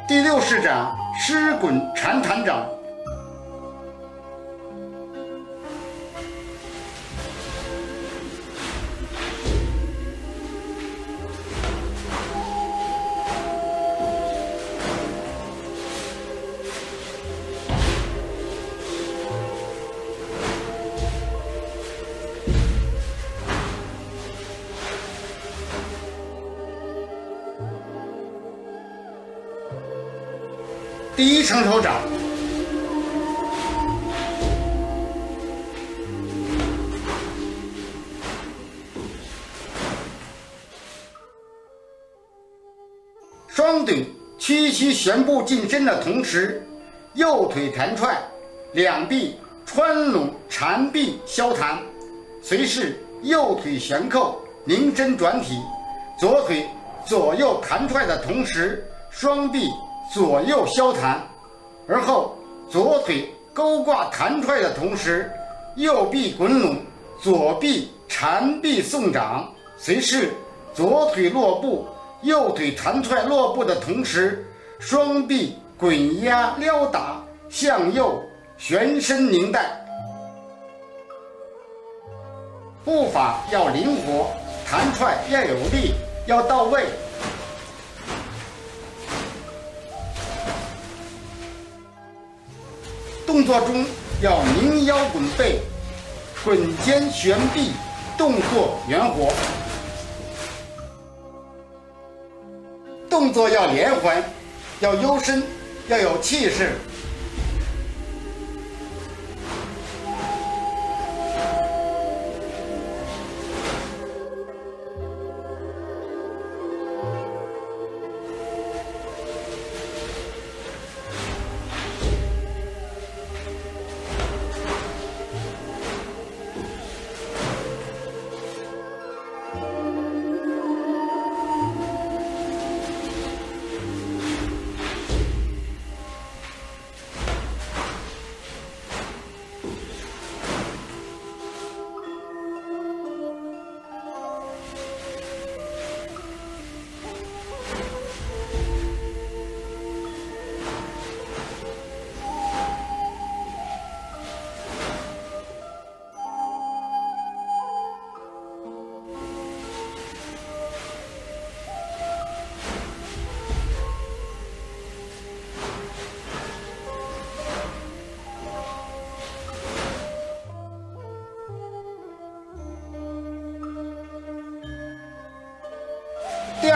第6式掌，狮滚缠弹掌。第1成手掌。双腿屈膝旋步进身的同时，右腿弹踹，两臂穿拢缠臂削弹，随势右腿旋扣拧身转体，左腿左右弹踹的同时，双臂左右削弹，而后左腿勾挂弹踹的同时，右臂滚拢，左臂缠臂送掌，随势左腿落步，右腿弹踹落步的同时，双臂滚压撩打，向右旋身拧带。步法要灵活，弹踹要有力，要到位。动作中要拧腰滚背，滚肩旋臂，动作圆活。动作要连环，要幽身，要有气势。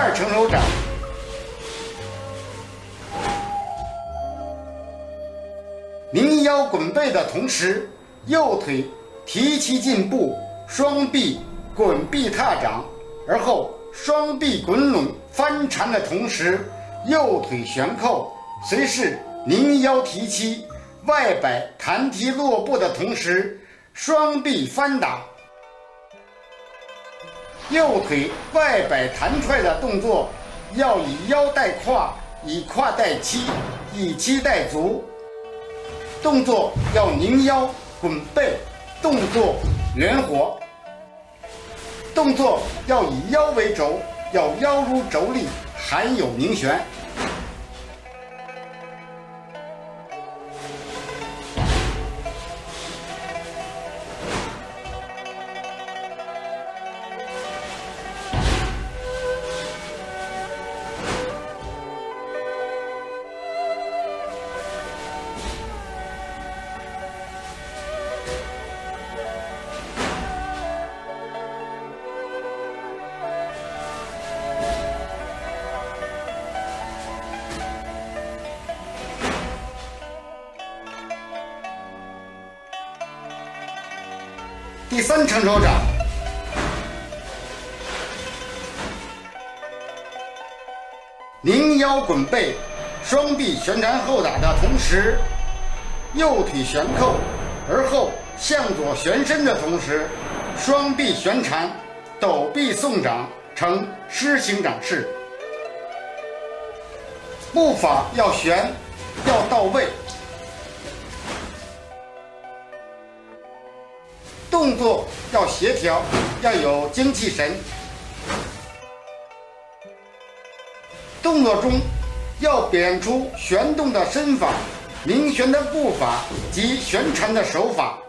二成手掌。拧腰滚背的同时，右腿提起进步，双臂滚臂踏掌，而后双臂滚拢翻缠的同时，右腿旋扣，随势拧腰提膝，外摆弹踢落步的同时，双臂翻打。右腿外摆弹踹的动作要以腰带胯，以胯带膝，以膝带足。动作要拧腰滚背，动作圆活。动作要以腰为轴，要腰如轴力，含有拧旋。第三成手掌，拧腰滚背，双臂旋缠后打的同时，右腿旋扣，而后向左旋身的同时，双臂旋缠，抖臂送掌，呈狮形掌式。步法要旋，要到位。动作要协调，要有精气神。动作中要表现出旋动的身法、拧旋的步法及旋缠的手法。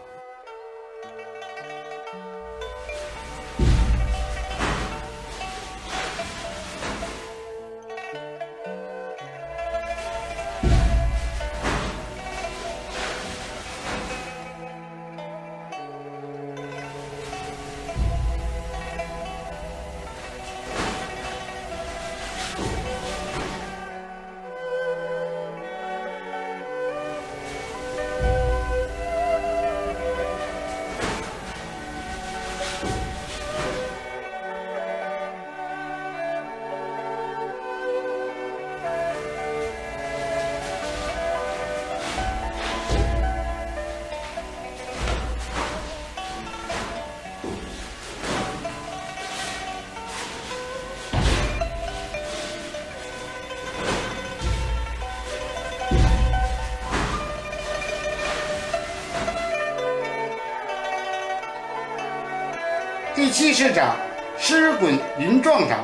第七式掌，狮滚云撞掌。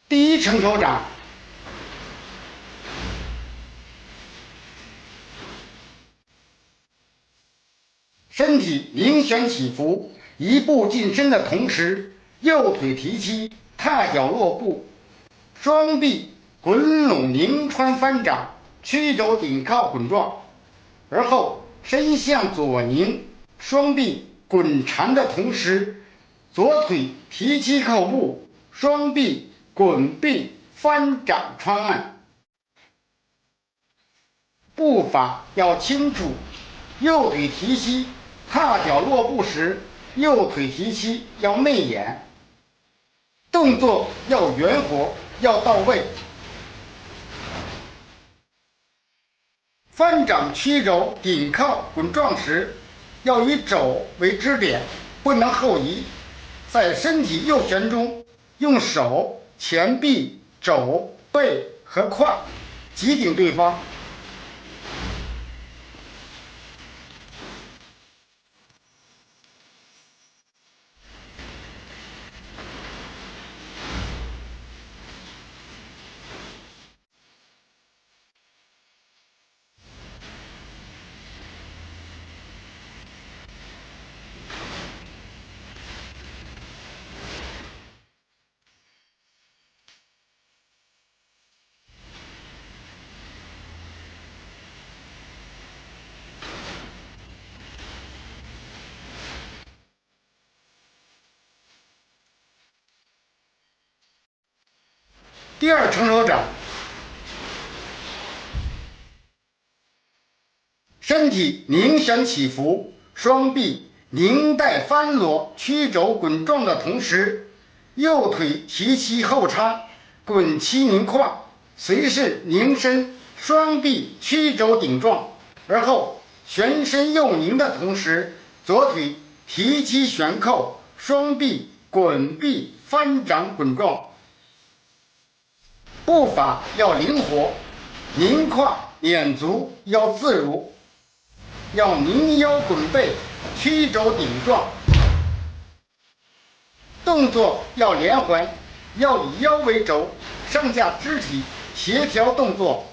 第一成手掌，身体拧旋起伏，一步进身的同时，右腿提膝，踏脚落步，双臂滚拢拧穿翻掌，曲肘顶靠滚撞，而后身向左拧，双臂滚缠的同时，左腿提膝靠步，双臂滚臂翻掌穿按。步法要清楚，右腿提膝，踏脚落步时，右腿提膝要内掩。动作要圆活，要到位。翻掌曲肘顶靠滚撞时，要以肘为支点，不能后移。在身体右旋中，用手、前臂、肘、背和胯击顶对方。第二成手掌，身体拧旋起伏，双臂拧带翻挪，曲肘滚撞的同时，右腿提膝后插，滚膝拧胯，随势拧身，双臂曲肘顶撞，而后旋身右拧的同时，左腿提膝旋扣，双臂滚臂翻掌滚撞。步法要灵活，拧胯捻足要自如，要拧腰滚背，曲肘顶撞。动作要连环，要以腰为轴，上下肢体协调动作。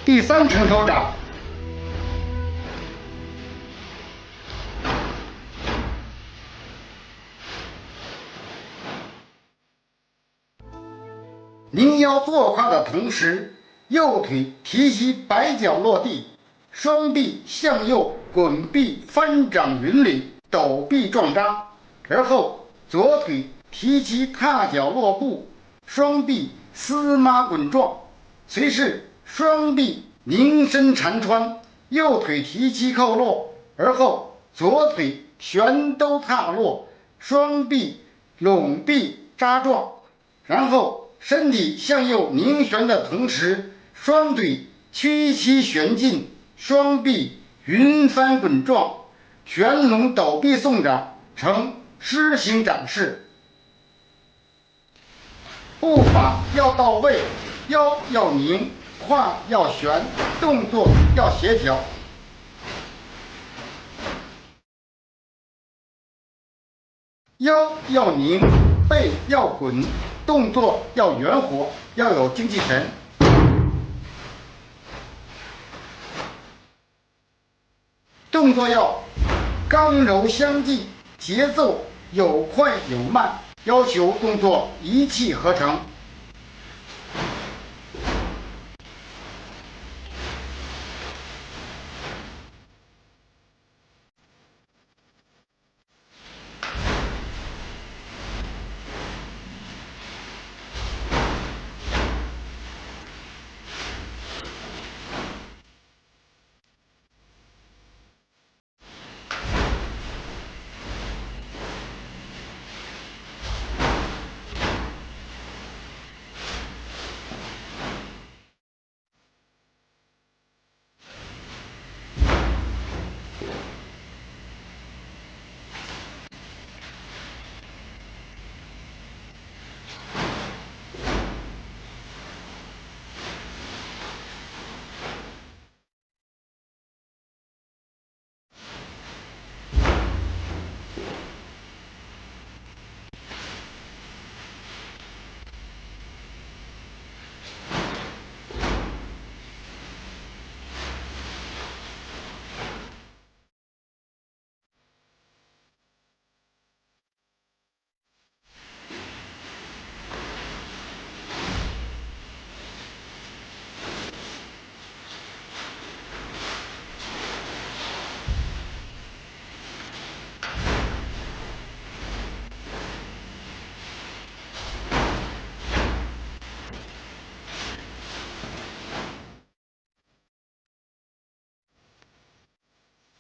第三成手掌，拧腰坐胯的同时，右腿提膝摆脚落地，双臂向右滚臂翻掌云履，抖臂撞扎，而后左腿提膝踏脚落步，双臂司马滚撞，随势双臂拧身缠穿，右腿提膝扣落，而后左腿旋兜踏落，双臂拢臂扎撞，然后身体向右拧旋的同时，双腿屈膝旋进，双臂云翻滚撞，旋龙抖臂送掌，呈狮形掌式。步法要到位，腰要拧，胯要旋，动作要协调。腰要拧，背要滚，动作要圆活，要有精气神。动作要刚柔相济，节奏有快有慢，要求动作一气呵成。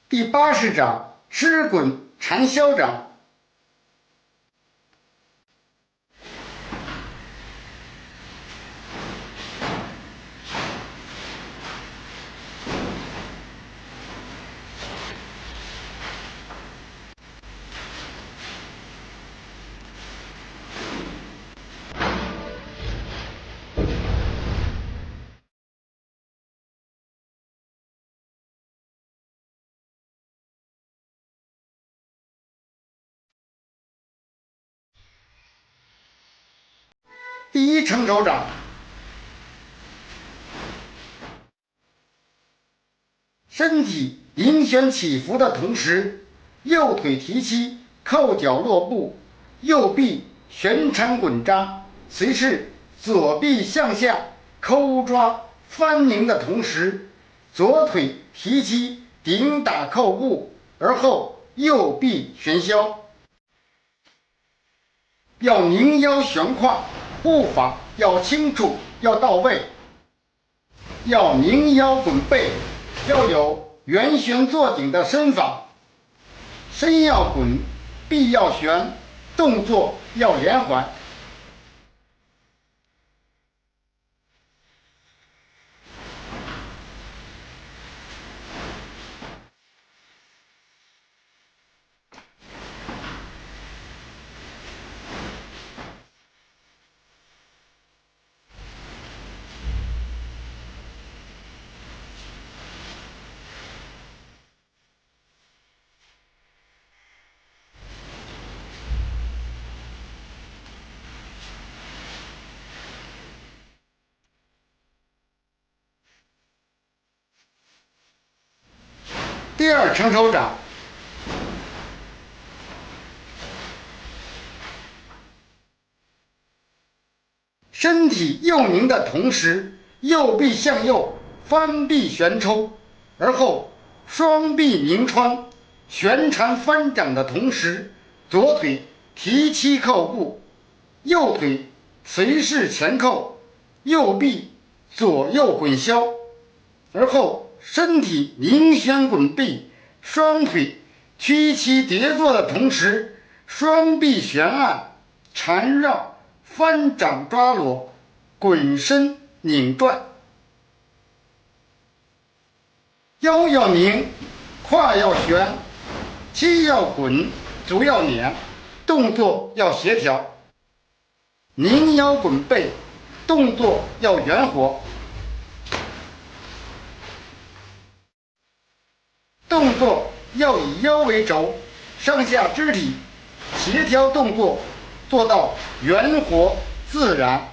第80掌，狮滚缠销掌。第一成手掌，身体迎旋起伏的同时，右腿提膝，扣脚落步，右臂旋缠滚扎，随势左臂向下抠抓翻拧的同时，左腿提膝顶打扣步，而后右臂旋削。要拧腰旋胯，步法要清楚，要到位。要拧腰滚背，要有圆旋坐顶的身法，身要滚，臂要旋，动作要连环。第二成手掌，身体右拧的同时，右臂向右翻臂旋抽，而后双臂拧穿，旋缠翻掌的同时，左腿提膝扣步，右腿随势前扣，右臂左右混削，而后身体拧旋滚臂，双腿屈膝叠坐的同时，双臂旋按缠绕，翻掌抓罗，滚身拧转。腰要拧，胯要旋，膝要滚，足要碾，动作要协调。拧腰滚背，动作要圆活。动作要以腰为轴，上下肢体协调动作，做到圆活自然。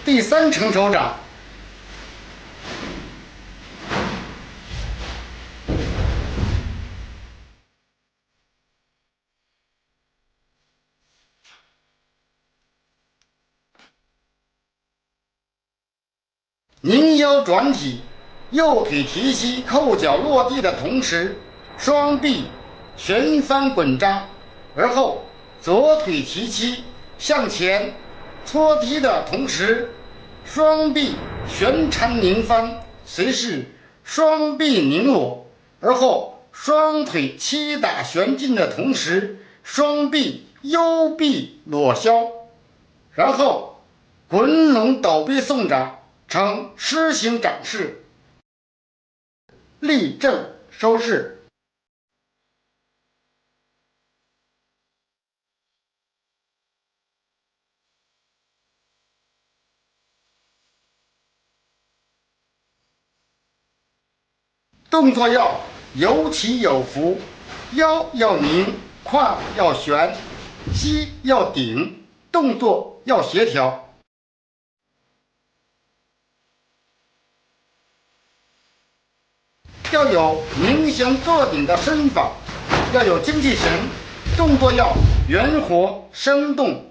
第三成手掌，拧腰转体，右腿提膝扣脚落地的同时，双臂旋翻滚扎，而后左腿提膝向前搓提的同时，双臂旋缠拧翻，随势双臂拧裸，而后双腿七打旋进的同时，双臂右臂裸削，然后滚拢倒臂送掌，呈狮形掌式，立正收势。动作要有起有伏，腰要拧，胯要旋，膝要顶，动作要协调。要有拧旋坐顶的身法，要有精气神，动作要圆活生动。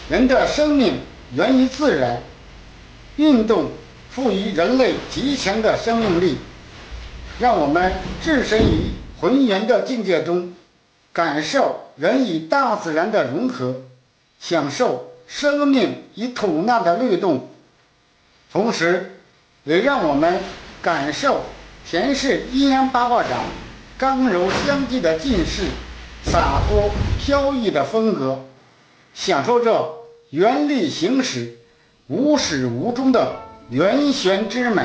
人的生命源于自然，运动赋予人类极强的生命力。让我们置身于浑圆的境界中，感受人与大自然的融合，享受生命与土纳的律动，同时也让我们感受诠释阴阳八卦掌刚柔相济的劲势，洒脱飘逸的风格，享受这原力行使、无始无终的圆玄之美。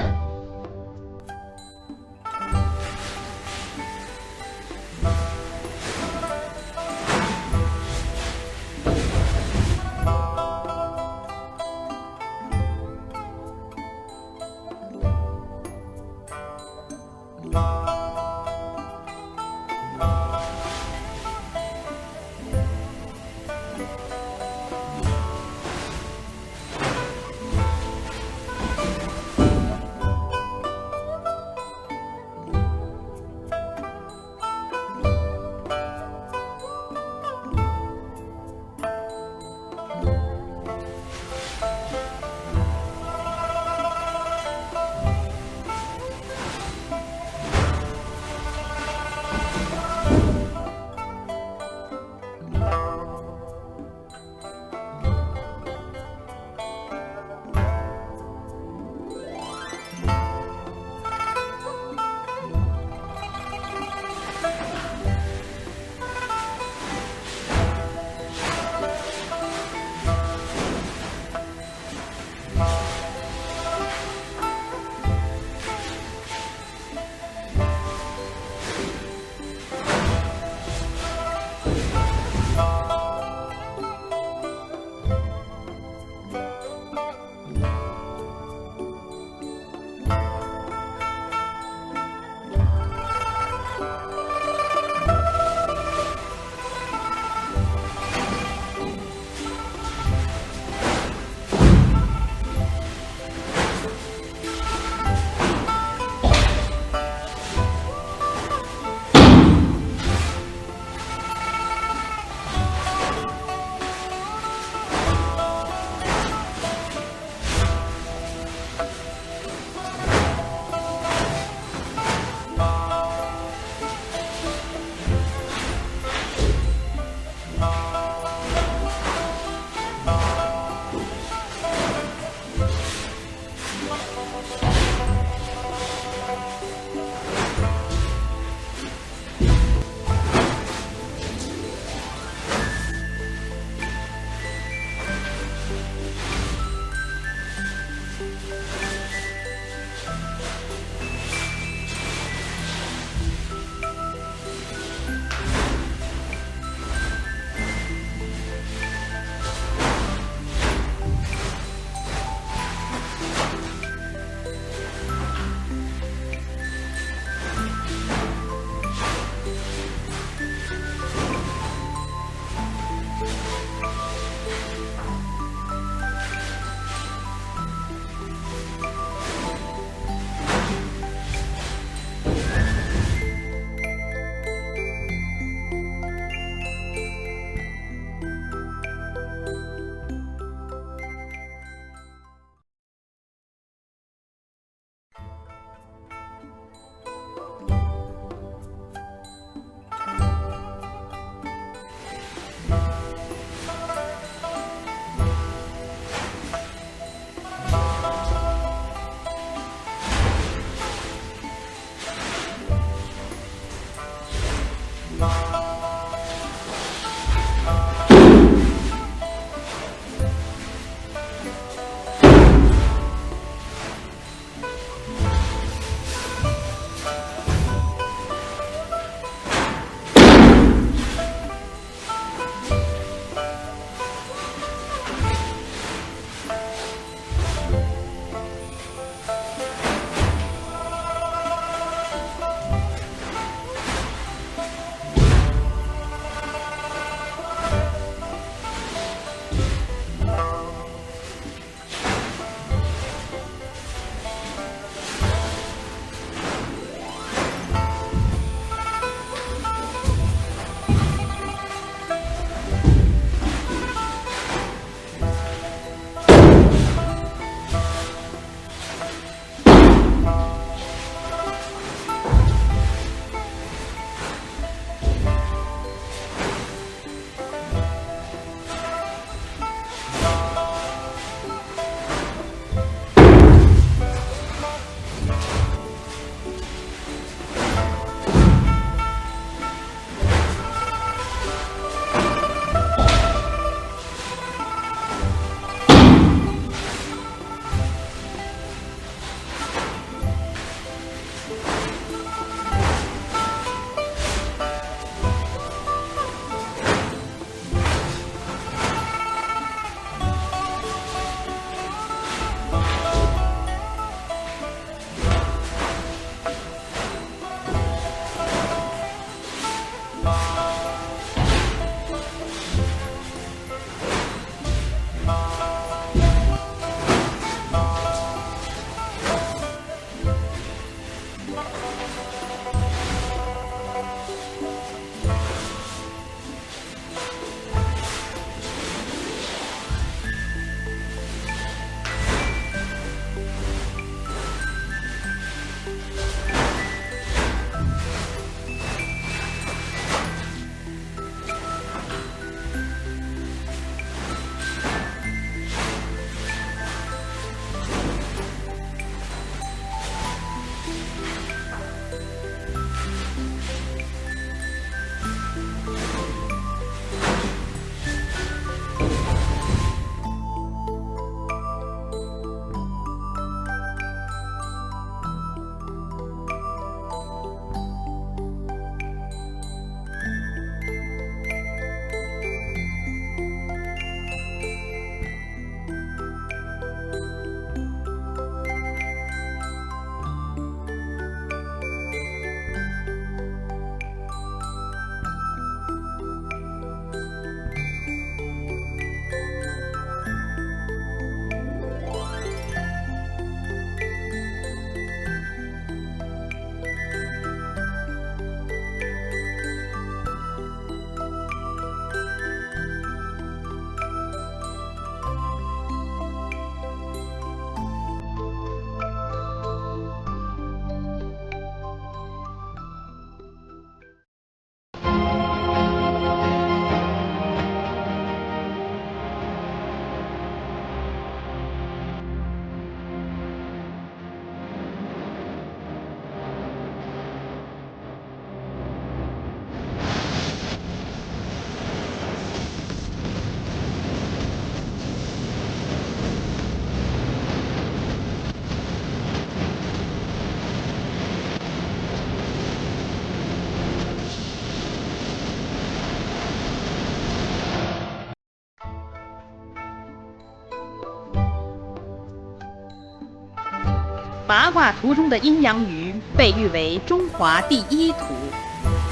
八卦图中的阴阳鱼被誉为中华第一图，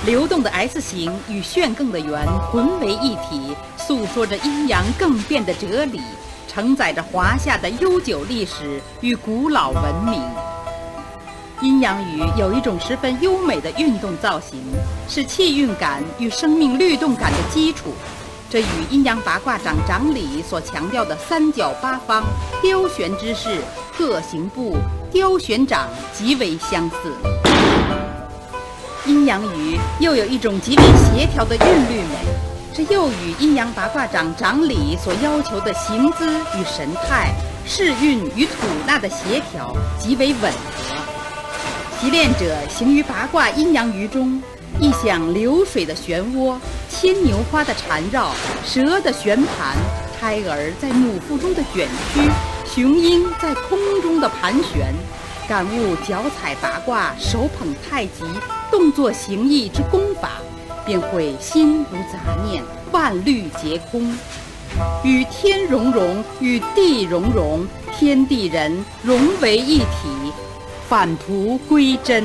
流动的 S 形与旋更的圆混为一体，诉说着阴阳更变的哲理，承载着华夏的悠久历史与古老文明。阴阳鱼有一种十分优美的运动造型，是气运感与生命律动感的基础，这与阴阳八卦掌掌理所强调的三角八方雕旋之势、各行步、雕旋掌极为相似。阴阳鱼又有一种极为协调的韵律美，这又与阴阳八卦掌掌理所要求的行姿与神态、势运与吐纳的协调极为吻合。习练者行于八卦阴阳鱼中，一想流水的漩涡、牵牛花的缠绕、蛇的旋盘、胎儿在母腹中的卷曲、雄鹰在空中的盘旋，感悟脚踩八卦、手捧太极、动作形意之功法，便会心无杂念，万虑皆空，与天融融，与地融融，天地人融为一体，返璞归真。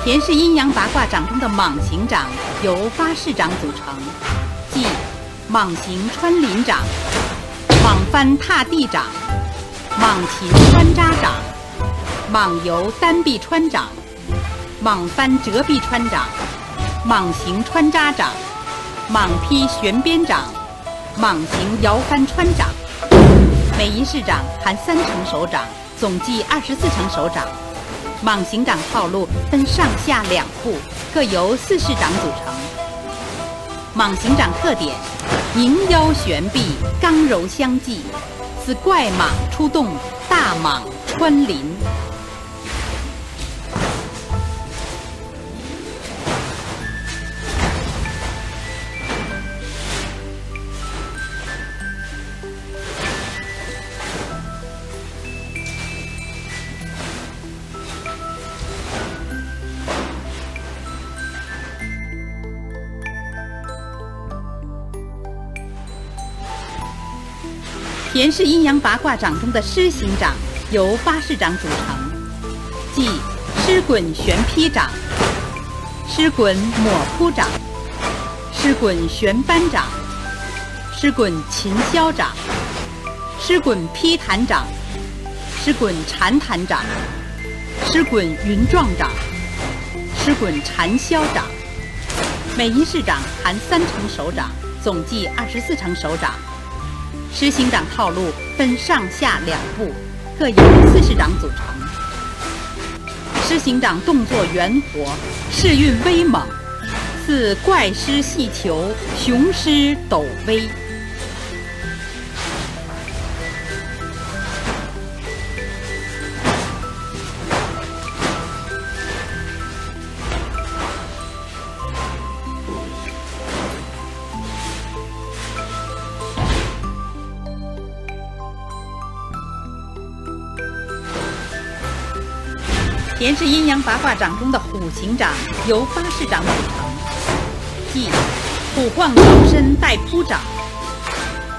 田氏阴阳八卦掌中的蟒形掌由8式掌组成，即蟒形穿林掌、蟒翻踏地掌、蟒禽穿扎掌、蟒游单臂穿掌、蟒翻折臂穿掌、蟒形穿扎掌、蟒劈旋鞭掌、蟒形摇翻穿掌。每一式掌含3成手掌，总计24成手掌。蟒形掌套路分上下2步，各由4式掌组成。蟒形掌特点：迎腰旋臂，刚柔相济，似怪蟒出洞，大蟒穿林。田氏阴阳八卦掌中的狮形掌由8式掌组成，即狮滚旋劈掌、狮滚抹扑掌、狮滚旋扳掌、狮滚擒削掌、狮滚劈弹掌、狮滚缠弹掌、狮滚云状掌、狮滚缠削掌。每一式掌含3成手掌，总计24成手掌。狮形掌套路分上下2步，各由4式掌组成。狮形掌动作圆活，势运威猛，似怪狮戏球，雄狮抖威。田氏阴阳八卦掌中的虎形掌由8式掌组成，即虎晃摇身带扑掌、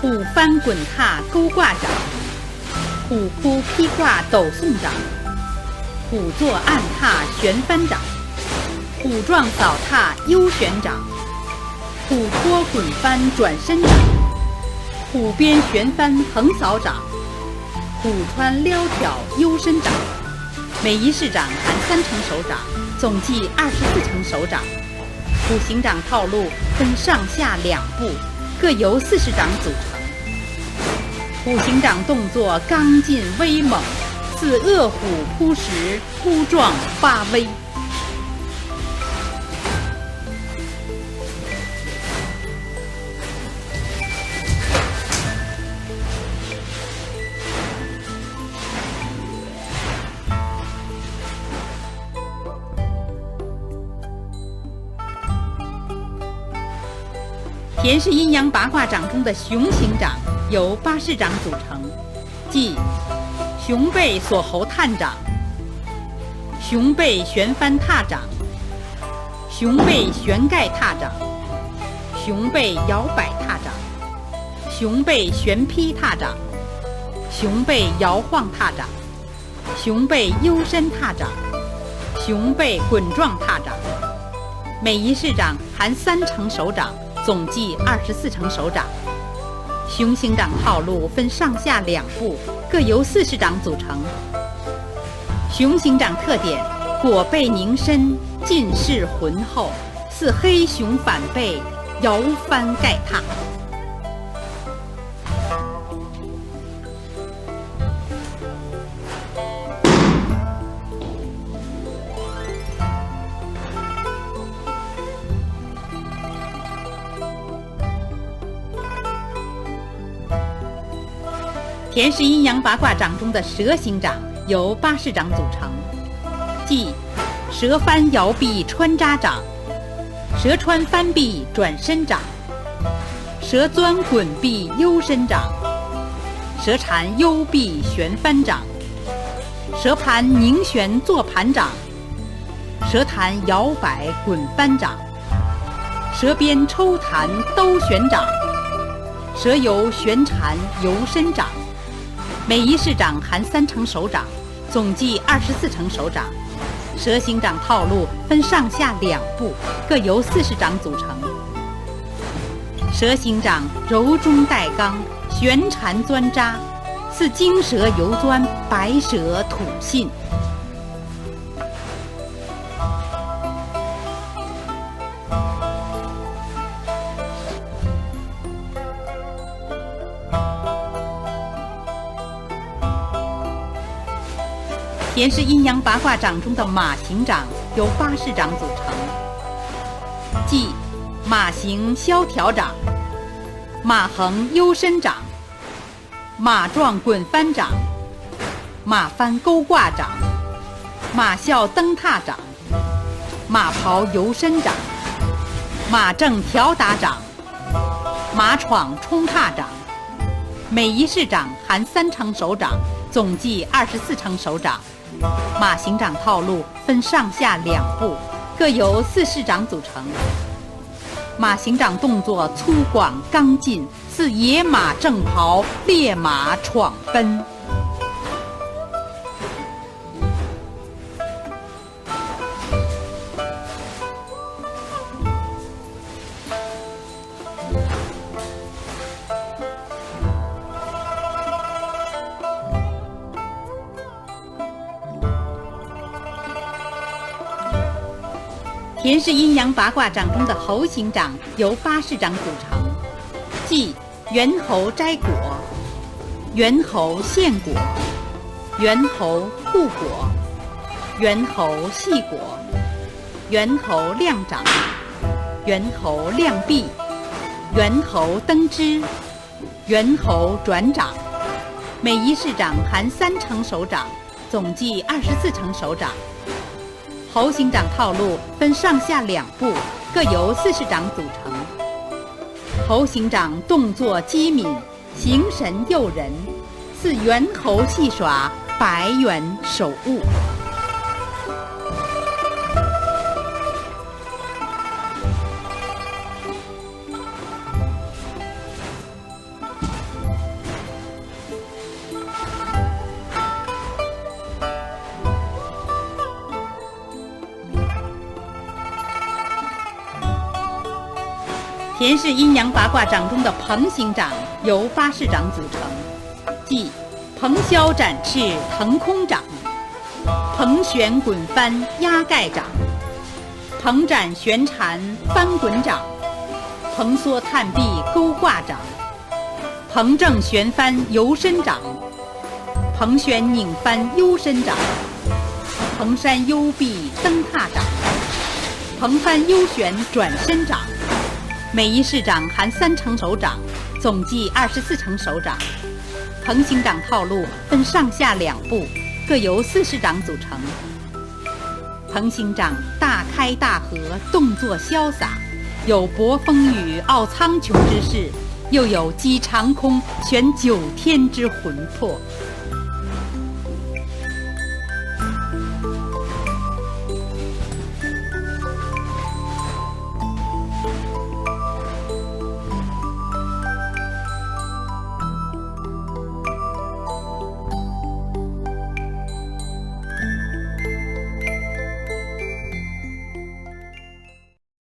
虎翻滚踏勾挂掌、虎扑劈挂抖送掌、虎坐按踏旋翻掌、虎撞扫踏悠旋掌、虎坡滚翻转身掌、虎鞭旋翻横扫掌、虎穿撩挑幽身掌。每一式掌含3成手掌，总计24成手掌。虎形掌套路分上下2步，各由4式掌组成。虎形掌动作刚劲威猛，似恶虎扑食，扑撞发威。田氏阴阳八卦掌中的熊形掌由8式掌组成，即熊背锁喉探掌、熊背旋翻踏掌，熊背旋盖踏掌，熊背摇摆踏掌，熊背旋劈踏掌，熊背摇晃踏掌，熊背幽深踏掌，熊背滚状踏掌。每一式掌含3成手掌，总计24成手掌。熊形掌套路分上下2部，各由4式掌组成。熊形掌特点：裹背凝身，进势浑厚，似黑熊反背，摇翻盖踏。田氏阴阳八卦掌中的蛇形掌由8式掌组成，即蛇翻摇臂穿扎掌、蛇穿翻臂转身掌、蛇钻滚臂幽身掌、蛇缠幽臂旋翻掌、蛇盘凝旋坐盘掌、蛇弹摇摆滚翻掌、蛇鞭抽弹兜旋掌、蛇游旋缠游身掌。每一式掌含3成手掌，总计24成手掌。蛇形掌套路分上下2部，各由4式掌组成。蛇形掌柔中带刚，旋缠钻扎，似金蛇游钻，白蛇吐信。田氏阴阳八卦掌中的马形掌由8式掌组成，即马形萧条掌、马横幽身掌、马状滚翻掌、马翻勾挂掌、马啸蹬踏掌、马刨游身掌、马正条打掌、马闯冲踏掌。每一式掌含3成手掌，总计24成手掌。马形掌套路分上下2部，各由4式掌组成。马形掌动作粗犷刚劲，似野马正刨，烈马闯奔。田氏阴阳八卦掌中的猴形掌由8式掌组成，即猿猴摘果、猿猴献果、猿猴护果、猿猴系果、猿猴亮掌、猿猴亮臂、猿猴蹬枝、猿猴转掌。每一式掌含3成手掌，总计24成手掌。猴形掌套路分上下2部，各由4式掌组成。猴形掌动作机敏，形神诱人，似猿猴戏耍，百猿手物。田氏阴阳八卦掌中的鹏形掌由8式掌组成，即鹏霄展翅腾空掌、鹏旋滚翻压盖掌、鹏展旋缠翻滚掌、鹏缩探臂勾挂掌、鹏正旋翻游身掌、鹏旋拧翻幽身掌、鹏山幽臂蹬踏掌、鹏翻幽旋转身掌。每一式掌含3成手掌，总计24成手掌。鹏形掌套路分上下2部，各由4式掌组成。鹏形掌大开大合，动作潇洒，有搏风雨、傲苍穹之势，又有击长空、悬9天之魂魄。